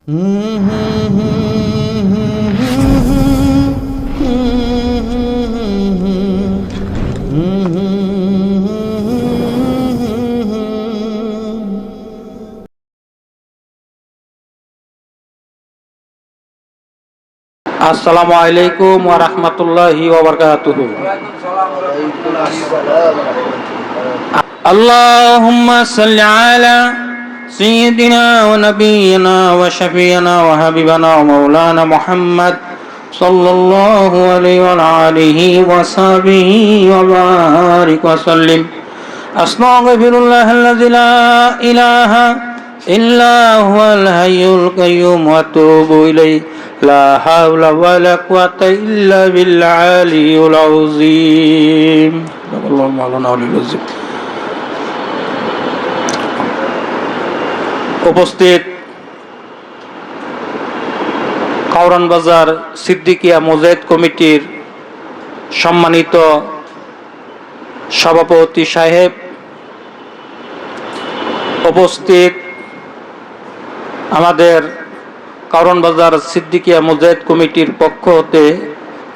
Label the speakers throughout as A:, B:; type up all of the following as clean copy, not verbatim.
A: আসসালামু আলাইকুম ওয়া রাহমাতুল্লাহি ওয়া বারাকাতুহু। আল্লাহুম্মা সাল্লি আলা সাইয়্যিদিনা ওয়া নাবিয়িনা ওয়া শাফিয়িনা ওয়া হাবিবানা ওয়া মাওলানা মুহাম্মদ সাল্লাল্লাহু আলাইহি ওয়া আলিহি ওয়া সাহবিহি ওয়া বারিক ওয়া সাল্লিম। আস্তাগফিরুল্লাহাল্লাযী লা ইলাহা ইল্লা হুয়াল হাইয়ুল কাইয়্যুম ওয়া আতুবু ইলাইহি লা হাওলা ওয়ালা কুওয়াতা ইল্লা বিল্লাহিল আলিয়্যিল আযীম। আল্লাহু মাওলানা আলিল আযীম। উপস্থিত কাউরান বাজার সিদ্দিকিয়া মুজাহিদ কমিটির সম্মানিত সভাপতি সাহেব, উপস্থিত আমাদের কাউরান বাজার সিদ্দিকিয়া মুজাহিদ কমিটির পক্ষ হতে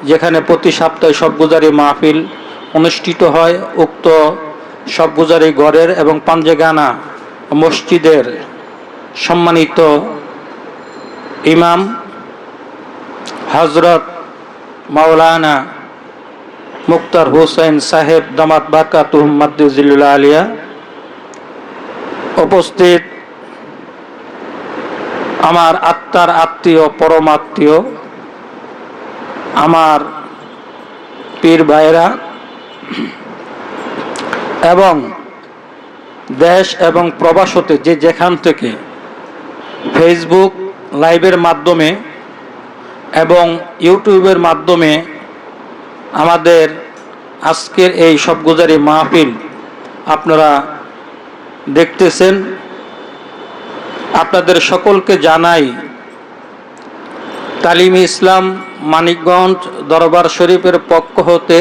A: যেখানে প্রতি সপ্তাহে সবগুজারি মাহফিল অনুষ্ঠিত হয়, উক্ত সবগুজারি ঘরের এবং পাঞ্জেগানা মসজিদের সম্মানিত ইমাম হযরত মাওলানা মুক্তার হোসেন সাহেব দামাত বারকাতুহুম মাদ্দাজিল্লুল আলিয়া, উপস্থিত আমার আত্মার আত্মীয়, পরমাত্মীয়, আমার পীর ভাইরা এবং দেশ এবং প্রবাস হতে যে যেখান থেকে ফেসবুক লাইভের মাধ্যমে এবং ইউটিউবের মাধ্যমে আমাদের আজকের এই সবগুজারি মাহফিল আপনারা দেখতেছেন, আপনাদের সকলকে জানাই তালিম ইসলাম মানিকগঞ্জ দরবার শরীফের পক্ষ হতে,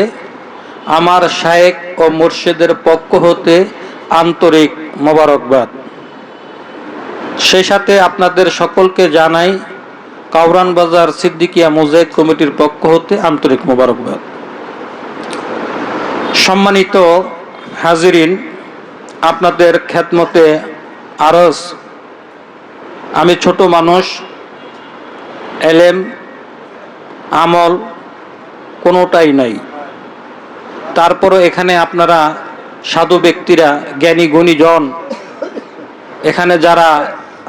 A: আমার শায়েখ ও মুর্শিদের পক্ষ হতে আন্তরিক মোবারকবাদ। সেই সাথে আপনাদের সকলকে জানাই কাউরান বাজার সিদ্দিকিয়া মুজাহিদ কমিটির পক্ষ হতে আন্তরিক মোবারকবাদ। সম্মানিত হাজিরিন, আপনাদের খেদমতে আরজ, আমি ছোট মানুষ, এলেম আমল কোনোটাই নাই, তারপরও এখানে আপনারা সাধু ব্যক্তিরা, জ্ঞানী গুণীজন এখানে যারা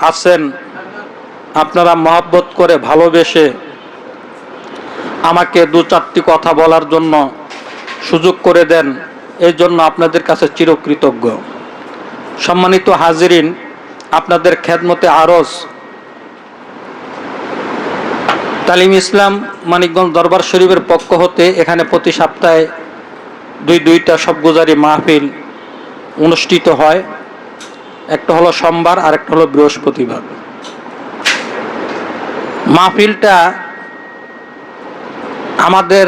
A: আছেন, আপনারা মহব্বত করে ভালোবেসে আমাকে দু চারটি কথা বলার জন্য সুযোগ করে দেন, এই জন্য আপনাদের কাছে চিরকৃতজ্ঞ। সম্মানিত হাজিরিন, আপনাদের খেদমতে আরজ, তালিম ইসলাম মানিকগঞ্জ দরবার শরীফের পক্ষ হতে এখানে প্রতি সপ্তাহে দুইটা সবগুজারি মাহফিল অনুষ্ঠিত হয়। একটা হলো সোমবার আর একটা হলো বৃহস্পতিবার। মাহফিলটা আমাদের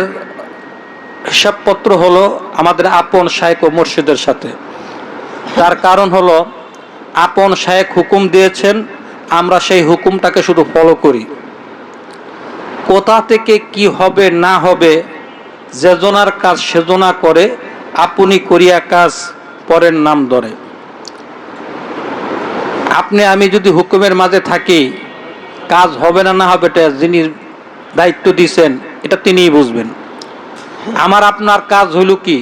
A: হিসাবপত্র হলো আমাদের আপন শায়েখ ও মুর্শিদের সাথে। তার কারণ হলো আপন শায়েখ হুকুম দিয়েছেন, আমরা সেই হুকুমটাকে শুধু ফলো করি। কোথা থেকে কি হবে না হবে, যেজনার কাজ সেজনা করে, আপনি করিয়া কাজ পরের নাম ধরে। আপনি আমি যদি হুকুমের মাঝে থাকি, কাজ হবে না না হবে, যিনি দায়িত্ব দিয়েছেন এটা তিনিই বুঝবেন। আমার আপনার কাজ হইল কি,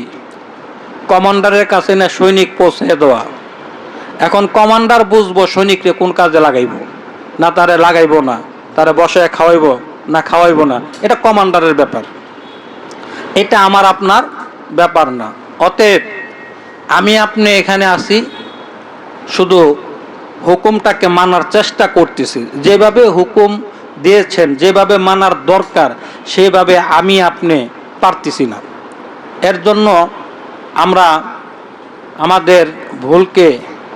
A: কমান্ডারের কাছে না সৈনিক পৌঁছে দেওয়া। এখন কমান্ডার বুঝবো সৈনিকরে কোন কাজে লাগাইব, না তারে লাগাইব না, তারে বসে খাওয়াইব না খাওয়াইব না, এটা কমান্ডারের ব্যাপার, এটা আমার আপনার ব্যাপার না। অতএব আমি আপনি এখানে আসি, শুধু হুকুমটাকে মানার চেষ্টা করতেছি। যেভাবে হুকুম দিয়েছেন, যেভাবে মানার দরকার, সেভাবে আমি আপনি পারতেছি না। এর জন্য আমরা আমাদের ভুলকে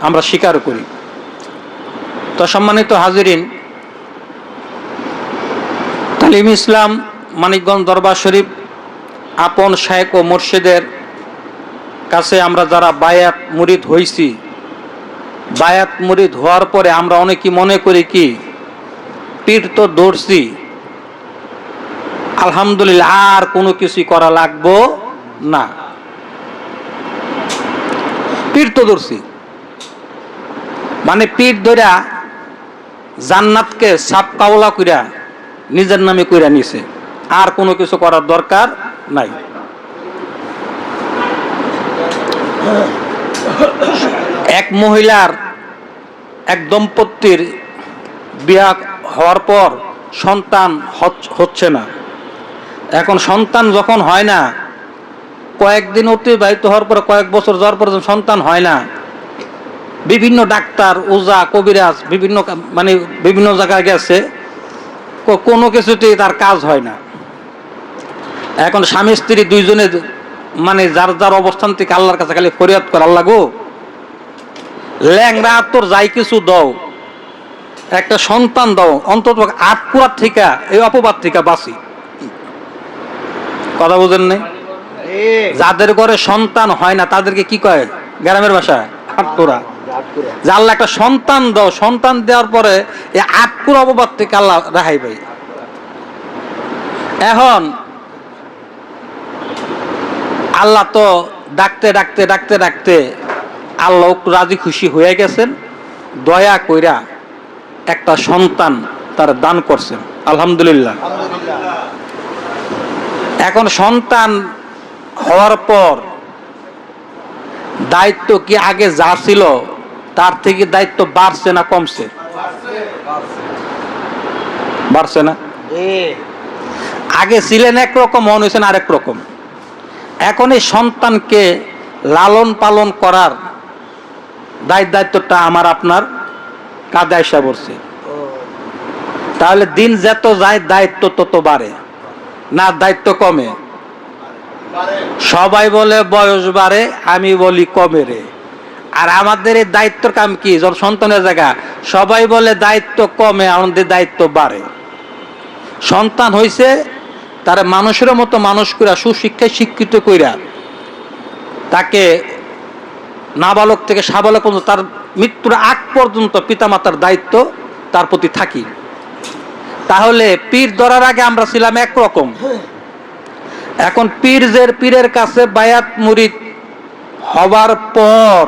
A: আমরা স্বীকার করি। তো সম্মানিত হাজিরিন, তালিম ইসলাম মানিকগঞ্জ দরবার শরীফ আপন শায়েখ ও মুর্শিদের কাছে আমরা যারা বায়াত মুরিদ হইছি, বায়াত মুরিদ হওয়ার পরে আমরা অনেকেই মনে করি কি পীর তো ধরছি, আলহামদুলিল্লাহ আর কোনো কিছু করা লাগবো না। পীর তো ধরছি মানে পীর ধরা জান্নাতকে সাপ কাওলা কইরা নিজের নামে কইরা নিছে, আর কোনো কিছু করার দরকার নাই। এক মহিলার, এক দম্পতির বিয়া হওয়ার পর সন্তান হচ্ছে না। এখন সন্তান যখন হয় না, কয়েকদিন অতিবাহিত হওয়ার পর, কয়েক বছর যাওয়ার পর সন্তান হয় না, বিভিন্ন ডাক্তার, ওজা, কবিরাজ বিভিন্ন জায়গায় গেছে, কোনো কিছুতেই তার কাজ হয় না। এখন স্বামী স্ত্রী দুইজনে যার যার অবস্থান থেকে আল্লাহর কাছে খালি ফরিয়াদ করে, আল্লাহ গো, ল্যাংরা তোর যাই কিছু দাও, একটা সন্তান দাও, অন্তত আটকুয়ার থেকে, এই অপবাদ থেকে বাঁচি। কথা বুঝেন নাই? যাদের ঘরে সন্তান হয় না তাদেরকে কি কয় গ্রামের ভাষায়? আটকুরা। যে আল্লাহ একটা সন্তান দাও, সন্তান দেওয়ার পরে এই আটকুরা অপবাদ থেকে আল্লাহ রেহাই পাই। এখন আল্লাহ তো ডাকতে ডাকতে ডাকতে ডাকতে আল্লাহ রাজি খুশি হয়ে গেছেন, দয়া কইরা একটা সন্তান তার দান করছেন, আলহামদুলিল্লাহ। এখন সন্তান হওয়ার পর দায়িত্ব কি আগে যা ছিল তার থেকে দায়িত্ব বাড়ছে না কমছে? বাড়ছে না? আগে ছিলেন একরকম, মনে হয়েছেন আরেক রকম। এখন এই সন্তানকে লালন পালন করার দায়িত্বটা আমার আপনার কাঁধে আইসা পড়ছে। তাহলে দিন যত যায় দায়িত্ব তত বাড়ে না দায়িত্ব কমে? সবাই বলে বয়স বাড়ে, আমি বলি কমে রে। আর আমাদের এই দায়িত্বের কাম কি? যখন সন্তানের জায়গা, সবাই বলে দায়িত্ব কমে, আমাদের দায়িত্ব বাড়ে। সন্তান হইছে, তার মানুষের মতো মানুষ কইরা, সুশিক্ষায় শিক্ষিত কইরা, তাকে নাবালক থেকে সাবালক পর্যন্ত, তার মৃত্যুর আগ পর্যন্ত পিতামাতার দায়িত্ব তার প্রতি থাকি। তাহলে পীর ধরার আগে আমরা ছিলাম একরকম, এখন পীরের কাছে বায়াত মুরিদ হবার পর,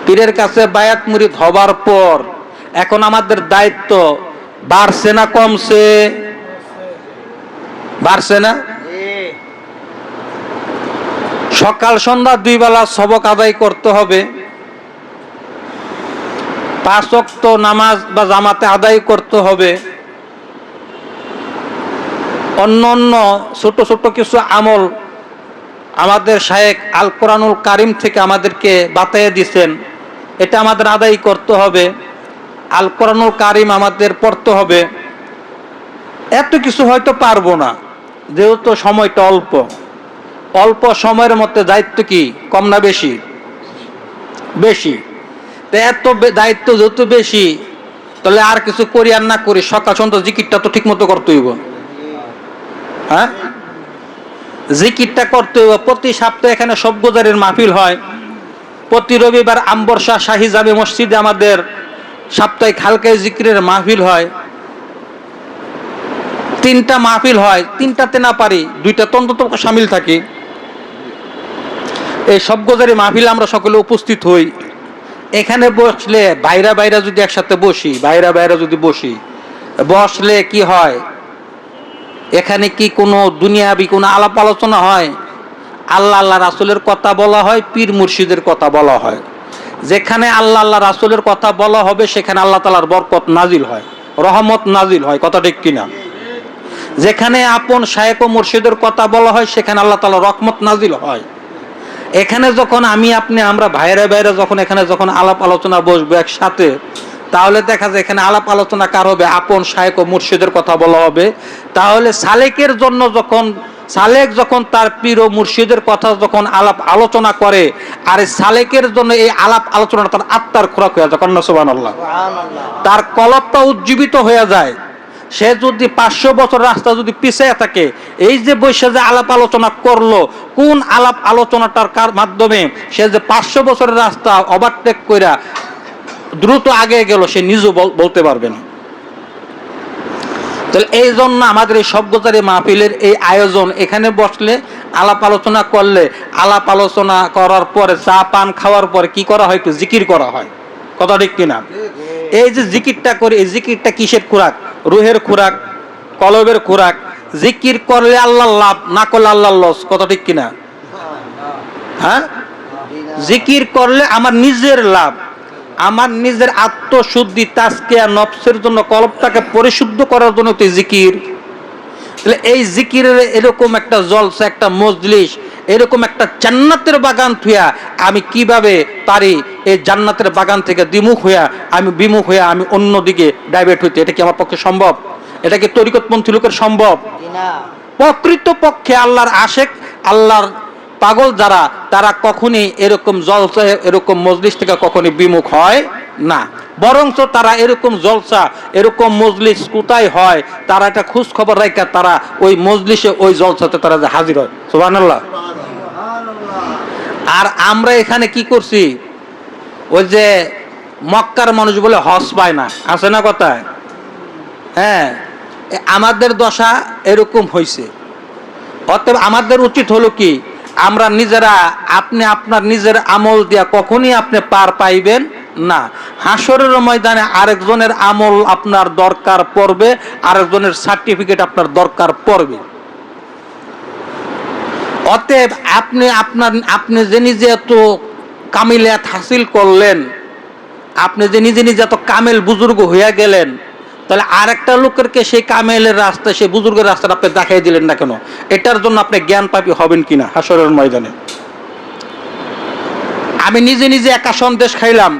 A: পীরের কাছে বায়াত মুরিদ হবার পর এখন আমাদের দায়িত্ব বাড়ছে না কমছে? বাড়ছে না? সকাল সন্ধ্যা 2 বেলা সবক আদায় করতে হবে, 5 ওয়াক্ত নামাজ বা জামাতে আদায় করতে হবে, অন্য অন্য ছোট ছোট কিছু আমল আমাদের শায়েখ আল কোরআনুল কারিম থেকে আমাদেরকে বাতাইয়ে দিয়েছেন, এটা আমাদের আদায় করতে হবে। আল কোরআনুল কারিম আমাদের পড়তে হবে। এত কিছু হয়তো পারবো না, যেহেতু সময়টা অল্প, অল্প সময়ের মধ্যে দায়িত্ব কি কম না বেশি? বেশি। তো এত দায়িত্ব যেহেতু বেশি, তাহলে আর কিছু করি আর না করি, সকাল সন্ধ্যা জিকিরটা তো ঠিক মতো করতে হইব। হ্যাঁ, জিকিরটা করতে হইব। প্রতি সপ্তাহে এখানে সবগুজারের মাহফিল হয়, প্রতি রবিবার আম্বর শাহ শাহী জামে মসজিদে আমাদের সাপ্তাহিক হালকায় জিকিরের মাহফিল হয়। 3টা মাহফিল হয়, 3টাতে না পারি 2টাতে অন্তত সামিল থাকি। এই সবগুজারি মাহফিলে আমরা সকলে উপস্থিত হই। এখানে বসলে বাইরা যদি একসাথে বসি, বাইরা যদি বসলে কি হয়? এখানে কি কোনো দুনিয়াবি কোনো আলাপ আলোচনা হয়? আল্লাহ রাসূলের কথা বলা হয়, পীর মুর্শিদের কথা বলা হয়। যেখানে আল্লাহ রাসূলের কথা বলা হবে সেখানে আল্লাহ তাআলার বরকত নাজিল হয়, রহমত নাজিল হয়। কথা ঠিক কিনা? যেখানে আপন শায়েখ ও মুর্শিদের কথা বলা হয় সেখানে আল্লাহ তাআলার রহমত নাজিল হয়। এখানে যখন আমরা ভাইরা যখন এখানে যখন আলাপ আলোচনা বসবো একসাথে, তাহলে দেখা যায় এখানে আলাপ আলোচনা কার হবে? আপন শায়েখ ও মুর্শিদের কথা বলা হবে। তাহলে সালেকের জন্য সালেক যখন তার পীর ও মুর্শিদের কথা যখন আলাপ আলোচনা করে, আর সালেকের জন্য এই আলাপ আলোচনা তার আত্মার খোরাক হয়ে যায়। কন্যা সুবহানাল্লাহ। তার কলবটা উজ্জীবিত হয়ে যায়। সে যদি 500 বছর রাস্তা যদি পিছিয়ে থাকে, এই যে বসে যে আলাপ আলোচনা করলো, কোন আলাপ আলোচনাটার মাধ্যমে সে যে 500 বছরের রাস্তা ওভারটেক কইরা দ্রুত আগে গেল, সে নিজেও বলতে পারবে না। তাহলে এই জন্য আমাদের এই সভ্যতার মাহফিলের এই আয়োজন, এখানে বসলে আলাপ আলোচনা করলে, আলাপ আলোচনা করার পরে চা পান খাওয়ার পরে কি করা হয়? একটু জিকির করা হয়। কথা ঠিক কিনা? এই যে জিকিরটা করি, এই জিকিরটা কিসের খোরাক? রুহের খোরাক, কলবের খোরাক। জিকির করলে আল্লাহর লাভ, না করলে আল্লাহর লস। কথা ঠিক কিনা? হ্যাঁ, জিকির করলে আমার নিজের লাভ, আমার নিজের আত্মশুদ্ধি, তাজকিয়া নফসের জন্য, কলবটাকে পরিশুদ্ধ করার জন্য তো জিকির। তাহলে এই জিকিরের এরকম একটা জলসা, একটা মজলিস, এরকম একটা জান্নাতের বাগান থুয়া আমি কিভাবে পারি এই জান্নাতের বাগান থেকে বিমুখ হইয়া আমি অন্যদিকে ডাইভার্ট হইতে? এটা কি আমার পক্ষে সম্ভব? এটা কি তরিকতপন্থী লোকের সম্ভব? প্রকৃত পক্ষে আল্লাহর আশেক, আল্লাহর পাগল যারা, তারা কখনই এরকম জলসা, এরকম মজলিস থেকে কখনই বিমুখ হয় না। বরঞ্চ তারা এরকম জলসা, এরকম মজলিস কোথায় হয়, তারা একটা খোঁজ খবর রাখা, তারা ওই মজলিসে, ওই জলসাতে তারা যে হাজির হয়। সুবহানাল্লাহ। আর আমরা এখানে কি করছি? ওই যে মক্কার মানুষ বলে হজ পায় না, আছে না কথায়? হ্যাঁ, আমাদের দশা এরকম হয়েছে। অতএব আমাদের উচিত হলো কি, আমরা নিজেরা, আপনি আপনার নিজের আমল দিয়া কখনই আপনি পার পাইবেন না। হাসরের ময়দানে আরেকজনের আমল আপনার দরকার পড়বে, আরেকজনের সার্টিফিকেট আপনার দরকার পড়বে। অতএব আপনি যে নিজে এত কামিলিয়াত হাসিল করলেন, আপনি যে নিজে নিজে এত কামেল বুজুর্গ হইয়া গেলেন, তাহলে আরেকটা লোকেরকে সেই কামেলের রাস্তা, সেই বুজুর্গের রাস্তাটা আপনি দেখাই দিলেন না কেন? এটার জন্য আপনি জ্ঞান পাপী হবেন কিনা হাসরের ময়দানে? আমি নিজে নিজে একা সন্দেশ খাইলাম,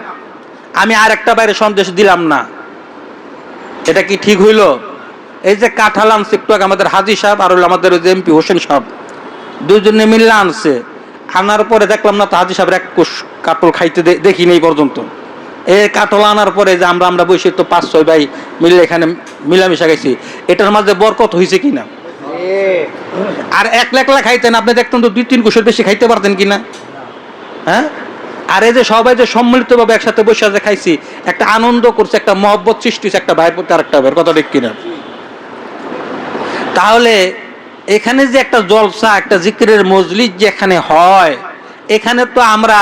A: আমি আরেকটা বাইরে সন্দেশ দিলাম না, এটা কি ঠিক হইল? এই যে কাঁঠাল আনছে একটু আগে আমাদের হাজী সাহেব আর আমাদের ওই যে এমপি হোসেন সাহেব, দুইজনে মিললে আনছে। আনার পরে দেখলাম না তো হাজী সাহেবের এক কোষ কাঁঠাল খাইতে দেখি নেই পর্যন্ত। এই কাঁঠাল আনার পরে যে আমরা বসে তো 5-6 ভাই মিলে এখানে মিলামিশা খাইছি, এটার মাঝে বরকত হয়েছে কিনা? আর একলা খাইতেন, আপনি দেখতেন তো 2-3 কোষের বেশি খাইতে পারতেন কিনা? হ্যাঁ, আর এই যে সবাই যে সম্মিলিতভাবে একসাথে বসে যে খাইছি, একটা আনন্দ করছে, একটা মহব্বত সৃষ্টি হচ্ছে, একটা ভাইয়ের প্রতি আরেকটা ভাইয়ের। কথা ঠিক কিনা? তাহলে এখানে যে একটা জলসা, একটা জিকিরের মজলিস যেখানে হয়, এখানে তো আমরা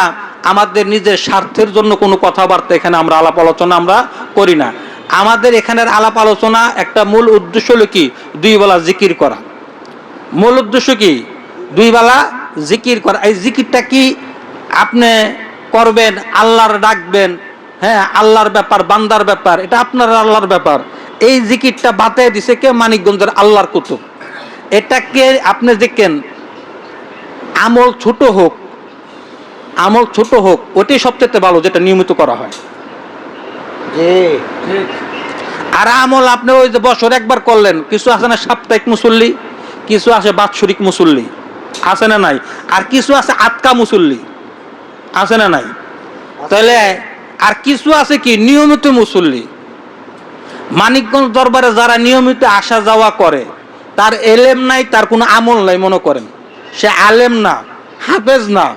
A: আমাদের নিজের স্বার্থের জন্য কোনো কথাবার্তা এখানে আমরা আলাপ আলোচনা আমরা করি না। আমাদের এখানের আলাপ আলোচনা একটা মূল উদ্দেশ্য হলো কি? 2 বেলা জিকির করা। মূল উদ্দেশ্য কি? 2 বেলা জিকির করা। এই জিকিরটা কি আপনি করবেন, আল্লাহর ডাকবেন, হ্যাঁ, আল্লাহর ব্যাপার, বান্দার ব্যাপার, এটা আপনার আল্লাহর ব্যাপার। এই জিকিরটা বাতায় দিছে কে? মানিকগঞ্জের আল্লাহর কুতুব। এটাকে আপনি দেখেন, আমল ছোট হোক, আমল ছোট হোক, ওটাই সবচেয়ে ভালো, যেটা নিয়মিত করা হয়। আর আমল আপনি ওই যে বছর একবার করলেন, কিছু আছে না সাপ্তাহিক মুসল্লি, কিছু আছে বাৎসরিক মুসল্লি, আছে না নাই? আর কিছু আছে আটকা মুসল্লি, আছে না নাই? তাহলে আর কিছু আছে কি নিয়মিত মুসল্লি। মানিকগঞ্জ দরবারে যারা নিয়মিত আসা যাওয়া করে, তার এলেম নাই, তার কোনো আমল নাই, মনে করেন সে আলেম না, হাফেজ না,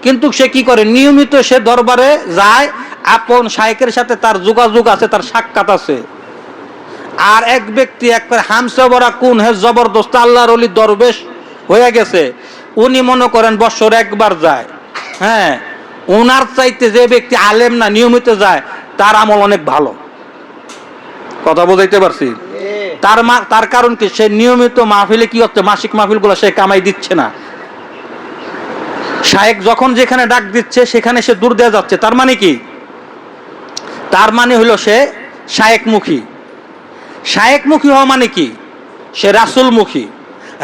A: কিন্তু সে কি করে? নিয়মিত সে দরবারে যায়, আপন শায়েখের সাথে তার যোগাযোগ আছে, তার সাক্ষাৎ আছে। আর এক ব্যক্তি একবার হামসা বরা কোন হে জবরদস্ত আল্লাহর ওলি দরবেশ হয়ে গেছে, উনি মনে করেন বছর একবার যায়। হ্যাঁ, ওনার চাইতে যে ব্যক্তি আলেম না, নিয়মিত যায়, তার আমল অনেক ভালো। কথা বোঝাইতে পারছি? তার কারণ কি? সে নিয়মিত মাহফিলে কি হচ্ছে, মাসিক মাহফিলগুলো সে কামাই দিচ্ছে না। শায়েখ যখন যেখানে ডাক দিচ্ছে সেখানে সে দূর দেয়া যাচ্ছে। তার মানে কি? তার মানে হলো সে শায়েখমুখী। শায়েখমুখী হওয়া মানে কি? সে রাসূলমুখী।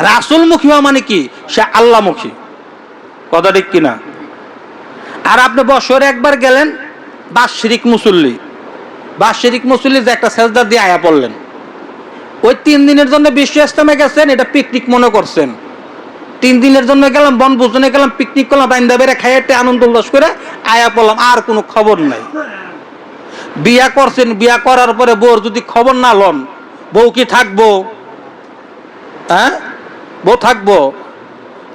A: রাসূলমুখী হওয়া মানে কি? সে আল্লাহমুখী। কথা ঠিক কিনা? আর আপনি বছরে একবার গেলেন বাৎসরিক মুসল্লি, বাৎসরিক মুসল্লি যে একটা সেজদা দিয়ে আয়া পড়লেন, ওই 3 দিনের জন্য বিশ্ব ইজতেমায় গেছেন, এটা পিকনিক মনে করছেন। 3 দিনের জন্য গেলাম, বনভোজনে গেলাম, পিকনিক করলাম, বাইন্দা বেড়ে খাইতে আনন্দ উল্লাস করে আয়া পড়লাম, আর কোনো খবর নাই। বিয়া করছেন, বিয়া করার পরে বউর যদি খবর না লন, বউ কি থাকবো? হ্যাঁ, বউ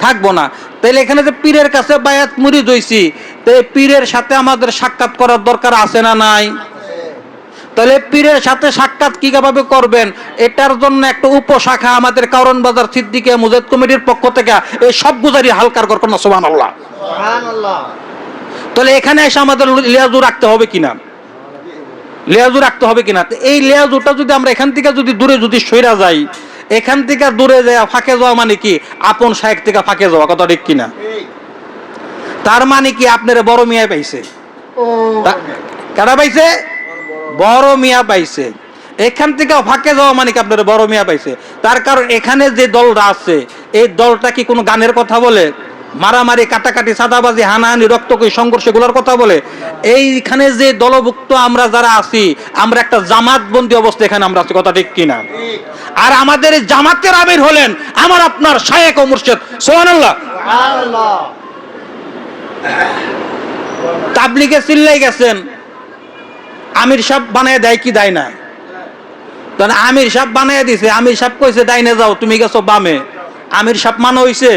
A: থাকবো না। তাইলে এখানে যে পীরের কাছে বায়াত মুরিদ হইছি, তো পীরের সাথে আমাদের সাক্ষাৎ করার দরকার আছে না নাই? তো তাহলে পীরের সাথে সাক্ষাৎ কিভাবে করবেন, এটার জন্য একটা উপশাখা আমাদের কারণ বাজার সিদ্দিকিয়া মুজাহিদ কমিটির পক্ষ থেকে এই সব গুজারি হালকার করবেন না, সুবহানাল্লাহ। তাহলে এখানে এসে আমাদের লিয়াজু রাখতে হবে কিনা, লিয়াজু রাখতে হবে কিনা। এই লিয়াজুটা যদি আমরা এখান থেকে যদি দূরে যদি সইরা যাই, এখান থেকে দূরে যাওয়া ফাঁকে যাওয়া মানে কি আপন শায়েখ থেকে ফাঁকে যাওয়া, কথা ঠিক কিনা। তার মানে কি আপনারা বড় মিয়া পাইছে, কারা পাইছে, বড় মিয়া পাইছে। এখান থেকে ফাঁকে যাওয়া মানে কি আপনারা বড় মিয়া পাইছে। তার কারণ এখানে যে দলটা আছে এই দলটা কি কোনো গানের কথা বলে, মারামারি কাটাকাটি সাদাবাজি হানাহানি রক্তকয়ী সংঘর্ষ এগুলোর কথা বলে? এইখানে যে দলভুক্ত আমরা যারা আছি আমরা একটা জামাতবন্দি অবস্থা এখানে আমরা আছি, কথা ঠিক কিনা। আর আমাদের এই জামাতের আমির হলেন আমার আপনার শায়েখ ও মুর্শিদ, সুবহানাল্লাহ। তাবলিগে চিল্লাই গেছেন, আমির সাহেব বানায় দেয় কি দেয় না? তখন আমির সাহেব বানায় দিছে, আমির সাহেব কইছে ডাইনে যাও, তুমি গেছো বামে, আমির সাহেব মানা হইছে।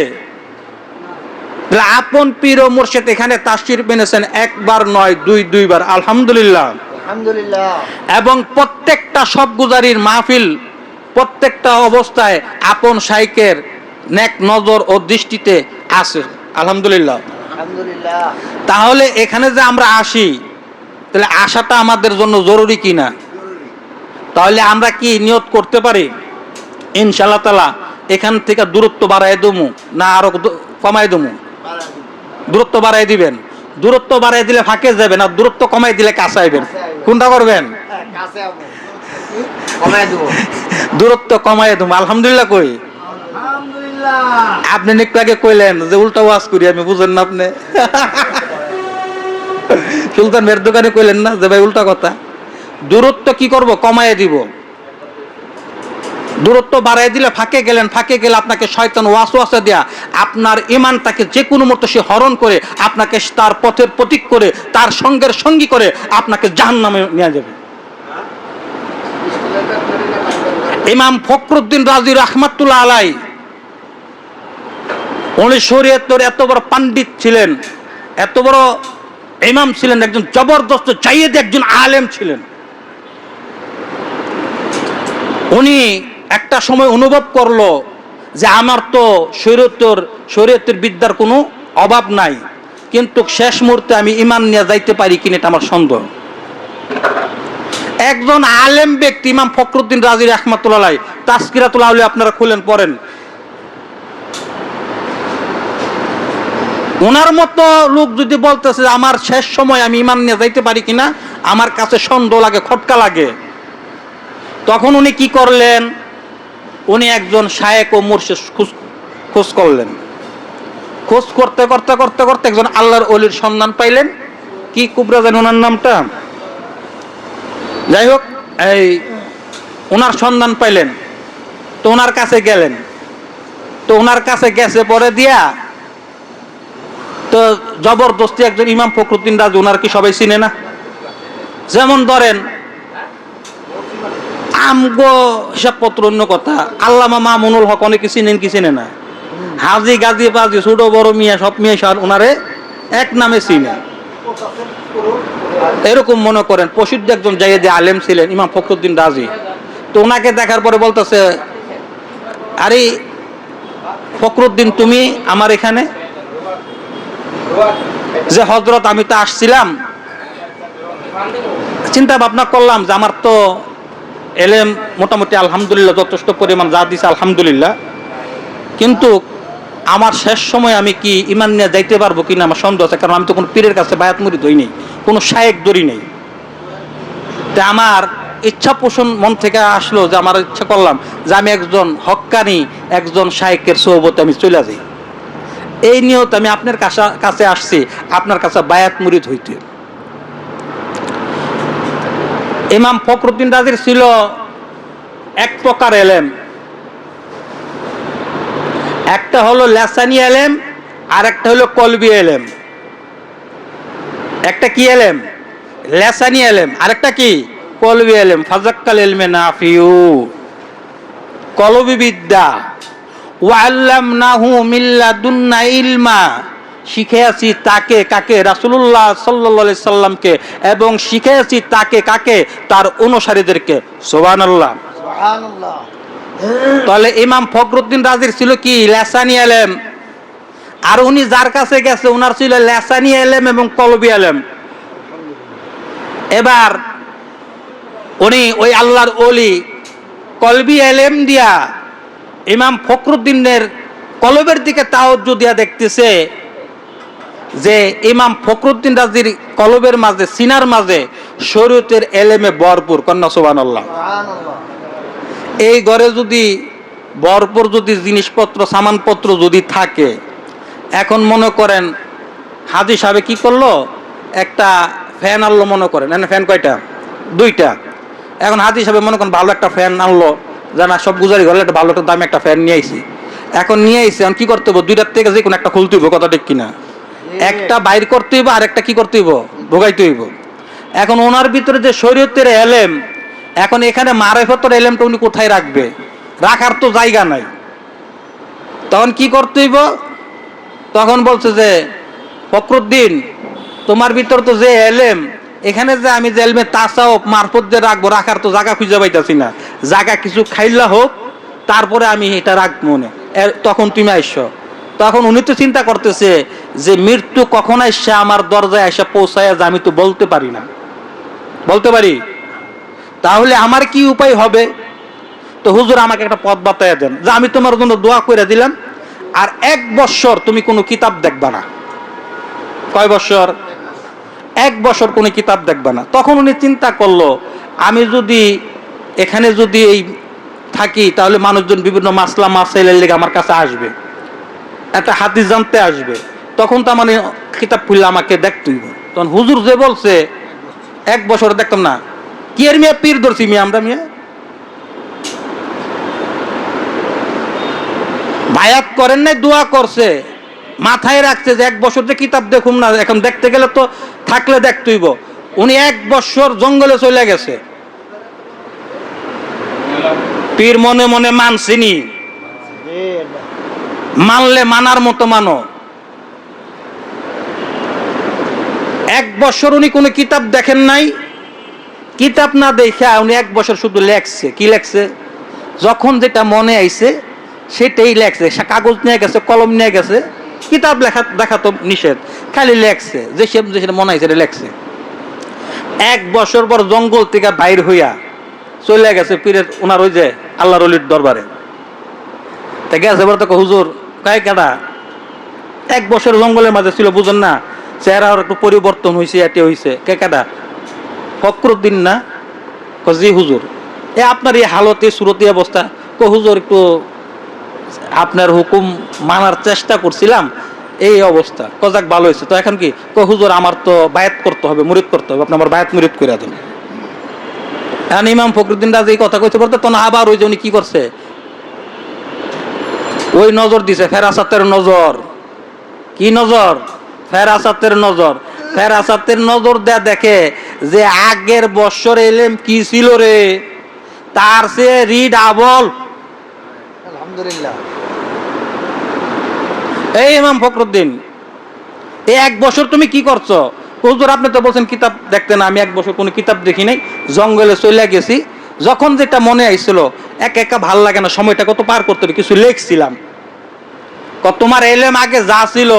A: আপন পীর ও মুর্শিদ এখানে তাশরিফ এনেছেন একবার নয় দুইবার, আলহামদুলিল্লাহ। এবং প্রত্যেকটা সব গুজারির মাহফিল প্রত্যেকটা অবস্থায় আপন শাইখের নেক নজর ও দৃষ্টিতে আছে, আলহামদুলিল্লাহ। তাহলে এখানে যে আমরা আসি, তাহলে আসাটা আমাদের জন্য জরুরি কিনা? তাহলে আমরা কি নিয়ত করতে পারি ইনশাআল্লাহ তাআলা এখান থেকে দূরত্ব বাড়ায় দেবো না আরো কমায় দেবো? দূরত্ব বাড়াই দিবেন। দূরত্ব বাড়াই দিলে ফাঁকে যাবেন, আর দূরত্ব কমাই দিলে কাছে আইবেন। কোনটা করবেন? দূরত্ব কমাই দেবো, আলহামদুলিল্লাহ। কই আপনি একটু আগে কইলেন যে উল্টা ওয়াজ করি আমি, বুঝেন না আপনি? সুলতান মেয়ের দোকানে কইলেন না যে ভাই উল্টা কথা। দূরত্ব কি করব? কমায় দিব। দূরত্ব বাড়াই দিলে ফাঁকে গেলেন, ফাঁকে গেলে আপনাকে শয়তান ওয়াসওয়াসা দেয়া আপনার ঈমানটাকে যে কোনো মুহূর্তে সে হরণ করে আপনাকে তার পথের প্রতীক করে তার সঙ্গের সঙ্গী করে আপনাকে জাহান্নামে নিয়ে যাবে। ইমাম ফখরুদ্দিন রাজি রাহমাতুল্লাহ আলাই উনি শরীয়তের এত বড় পণ্ডিত ছিলেন, এত বড় ইমাম ছিলেন, একজন জবরদস্ত জায়েদ একজন আলেম ছিলেন। উনি একটা সময় অনুভব করলো যে আমার তো শরীয়তের বিদ্যার কোনো অভাব নাই, কিন্তু শেষ মুহূর্তে আমি ঈমান নিয়ে যাইতে পারি কিনা এটা আমার সন্দেহ। একজন আলেম ব্যক্তি ইমাম ফখরুদ্দিন রাজি রাহমাতুল্লাহ আলাইহি তাজকিরাতুল আউলিয়া আপনারা খুলেন পড়েন, ওনার মতো লোক যদি বলতেছে আমার শেষ সময় আমি ঈমান নিয়ে যাইতে পারি কিনা, আমার কাছে সন্দেহ লাগে, খটকা লাগে। তখন উনি কি করলেন? উনি একজন শায়েখ ও মুর্শিদ খোঁজ করলেন। খোঁজ করতে করতে করতে করতে একজন আল্লাহর ওলির সন্ধান পাইলেন। কি কুবরা জানেন ওনার নামটা? যাই হোক, এই ওনার সন্ধান পাইলেন, তো ওনার কাছে গেলেন। তো ওনার কাছে গেছে পরে দিয়া তো জবরদস্তি একজন ইমাম ফখরুদ্দিন রাজি, ওনার কি সবাই চিনে না? যেমন ধরেন আমগো হিসাবপত্র অন্য কথা, আল্লামা মামুনুল হক অনেকে চিনেন কি চিনে না? হাজি গাজী বাজি ছোট বড় মিয়া সব মিয়া সব ওনারে এক নামে চিনে। এরকম মনে করেন প্রসিদ্ধ একজন জায়েদ আলেম ছিলেন ইমাম ফখরুদ্দিন রাজি। তো ওনাকে দেখার পরে বলতেছে, আরে ফখরুদ্দিন তুমি আমার এখানে? যে হযরত আমি তো আসছিলাম, চিন্তা ভাবনা করলাম যে আমার তো এলেম মোটামুটি আলহামদুলিল্লাহ যথেষ্ট পরিমাণ যা দিছে আলহামদুলিল্লাহ, কিন্তু আমার শেষ সময় আমি কি ঈমান নিয়ে যাইতে পারবো কিনা আমার সন্দেহ আছে, কারণ আমি তো কোনো পীরের কাছে বায়াত মুরিদ হই নেই, কোনো শায়েখ ধরি নেই। তা আমার ইচ্ছা পোষণ মন থেকে আসলো যে আমার ইচ্ছা করলাম যে আমি একজন হক্কানি একজন শায়েখের সোহবতে আমি চলে যাই। এই নিয়ত আমি আপনার কাছে আসছি, আপনার কাছে বায়াত মুরিদ হইতে। ইমাম ফখরুদ্দিন রাজির ছিল এক প্রকার এলেম, একটা হলো লেসানি এলেম আর একটা হলো কলবি এলেম। একটা কি এলেম? লেসানি এলেম, আরেকটা কি কলবি এলেম। ফাজাক্কাল ইলমে নাফিউ, কলবি বিদ্যা। ওয়াল্লামনাহু মিন লাদুন্না ইলমা, শিখিয়েছি তাকে কাকে? রাসূলুল্লাহ সাল্লাল্লাহু আলাইহি সাল্লামকে, এবং শিখিয়েছি তাকে কাকে? তার অনুসারীদেরকে। সুবহানাল্লাহ।
B: সুবহানাল্লাহ।
A: তাহলে ইমাম ফখরুদ্দিন রাজির ছিল কি? লেসানি এলেম। আর উনি যার কাছে গেছে ওনার ছিল লেসানি এলেম এবং কলবি এলেম। এবার উনি ওই আল্লাহর ওলি কলবি এলেম দিয়া ইমাম ফখরুদ্দিনের কলবের দিকে তাওজ্জু দিয়া দেখতেছে যে ইমাম ফখরুদ্দিন রাজির কলবের মাঝে, সিনার মাঝে শরীয়তের এলেমে ভরপুর। কন্যা সুবহানাল্লাহ।
B: সুবহানাল্লাহ।
A: এই ঘরে যদি ভরপুর যদি জিনিসপত্র সামানপত্র যদি থাকে, এখন মনে করেন হাজী সাহেব কি করলো, একটা ফ্যান আনলো, মনে করেন ফ্যান কয়টা? দুইটা। এখন হাজী সাহেব মনে করেন ভালো একটা ফ্যান আনলো, জানা সব গুজারি ঘরে একটা ভালো একটা দামে একটা ফ্যান নিয়ে আইছি। এখন নিয়ে আইছে, এখন কি করতে হইব? দুইটার থেকে যে কোনো একটা খুলতে হইব, কথা ঠিক কিনা? একটা বাইর করতে হইব, আর একটা কি করতে হইব? ঢোকাইতে হইব। এখন ওনার ভিতরে যে শরীয়তের এলেম, এখন এখানে মারিফতের এলেমটা উনি কোথায় রাখবে? রাখার তো জায়গা নাই। তখন কি করতে হইব? তখন বলছে যে ফখরুদ্দিন, তোমার ভিতর তো যে এলেম, এখানে যে আমি যে এলমে তাসাউফ মারফত যে রাখবো, রাখার তো জায়গা খুঁজে পাইতাছি না। জায়গা কিছু খাইলা হোক, তারপরে আমি এটা রাখবো মনে। তখন তুমি আইসো। তখন উনি তো চিন্তা করতেছে যে মৃত্যু কখন আসছে আমার দরজায় এসে পৌঁছায়, যে আমি তো বলতে পারি না। বলতে পারি? তাহলে আমার কি উপায় হবে? তো হুজুর আমাকে একটা পথ বাতায় দেন, যে আমি তোমার জন্য দোয়া করে দিলাম, আর 1 বছর তুমি কোনো কিতাব দেখবা না। কয় বছর? 1 বছর কোনো কিতাব দেখবা না। তখন উনি চিন্তা করলো, আমি যদি এখানে যদি এই থাকি, তাহলে মানুষজন বিভিন্ন মাসলা মাসাইলের লেগে আমার কাছে আসবে, একটা হাদিস জানতে আসবে। তখন তো মানে কিতাব খুললে আমাকে দেখতে হইব। তখন হুজুর যে বলছে 1 বছর দেখতাম না, কি এর মিয়া পীর ধরছি মিয়া আমরা মিয়া? বায়াত করেন নাই, দোয়া করছে, মাথায় রাখছে যে 1 বছর যে কিতাব দেখুম না, এখন দেখতে গেলে তো থাকলে দেখতে হইব। উনি 1 বছর জঙ্গলে চলে গেছে। পীর মনে মনে মানছিনি, মানলে মানার মতো মানো। 1 বছর উনি কোনো কিতাব দেখেন নাই। কিতাব না দেখা উনি 1 বছর শুধু লেখছে। কি লেখছে? যখন যেটা মনে আইছে সেটাই লেখছে। কাগজ নিয়ে গেছে, কলম নিয়ে গেছে। কিতাব লেখা দেখা তো নিষেধ, খালি লেখছে, যে সেটা মনে আইছে লেখছে। 1 বছর পর জঙ্গল থেকে বাইর হইয়া চলে গেছে পীরের, ওনার ওই যে আল্লাহর ওলির দরবারে। তা গেছে বলতে, হুজুর কায় কেডা? 1 বছর জঙ্গলের মাঝে ছিল, বুঝেন না, চেহারা একটু পরিবর্তন হয়েছে, এটি হয়েছে। কে কেডা? ফখরুদ্দিন না? জি হুজুর। আপনার এই হালতে সুরতি অবস্থা। হুজুর একটু আপনার হুকুম মানার চেষ্টা করছিলাম, এই অবস্থা। কজাক ভালো হয়েছে তো এখন কি? হুজুর আমার তো বায়াত করতে হবে, মুরিদ করতে হবে, আপনি আমার বায়াত মুরিদ করে দেন। এখন ইমাম ফখরুদ্দিন রাজি এই কথা কইতে পারতো তখন আবার ওই যে উনি কি করছে, ওই নজর দিছে, ফেরাসাতের নজর। কি নজর? ফেরাসাতের নজর। ফেরাসাতের নজর দেয়া দেখে যে আগের বছর এলেম কি ছিল রে, তার সে রিড আবল।
B: আলহামদুলিল্লাহ।
A: এই ইমাম ফখরুদ্দিন, এই 1 বছর তুমি কি করছো? হুজুর আপনি তো বলছেন কিতাব দেখতে না, আমি 1 বছর কোনো কিতাব দেখি নাই, জঙ্গলে চলে গেছি, যখন যেটা মনে আইছিল, একা একা ভাল লাগে না, সময়টা কত পার করতে হবে, কিছু লেখছিলাম। তোমার এলেম আগে যা ছিল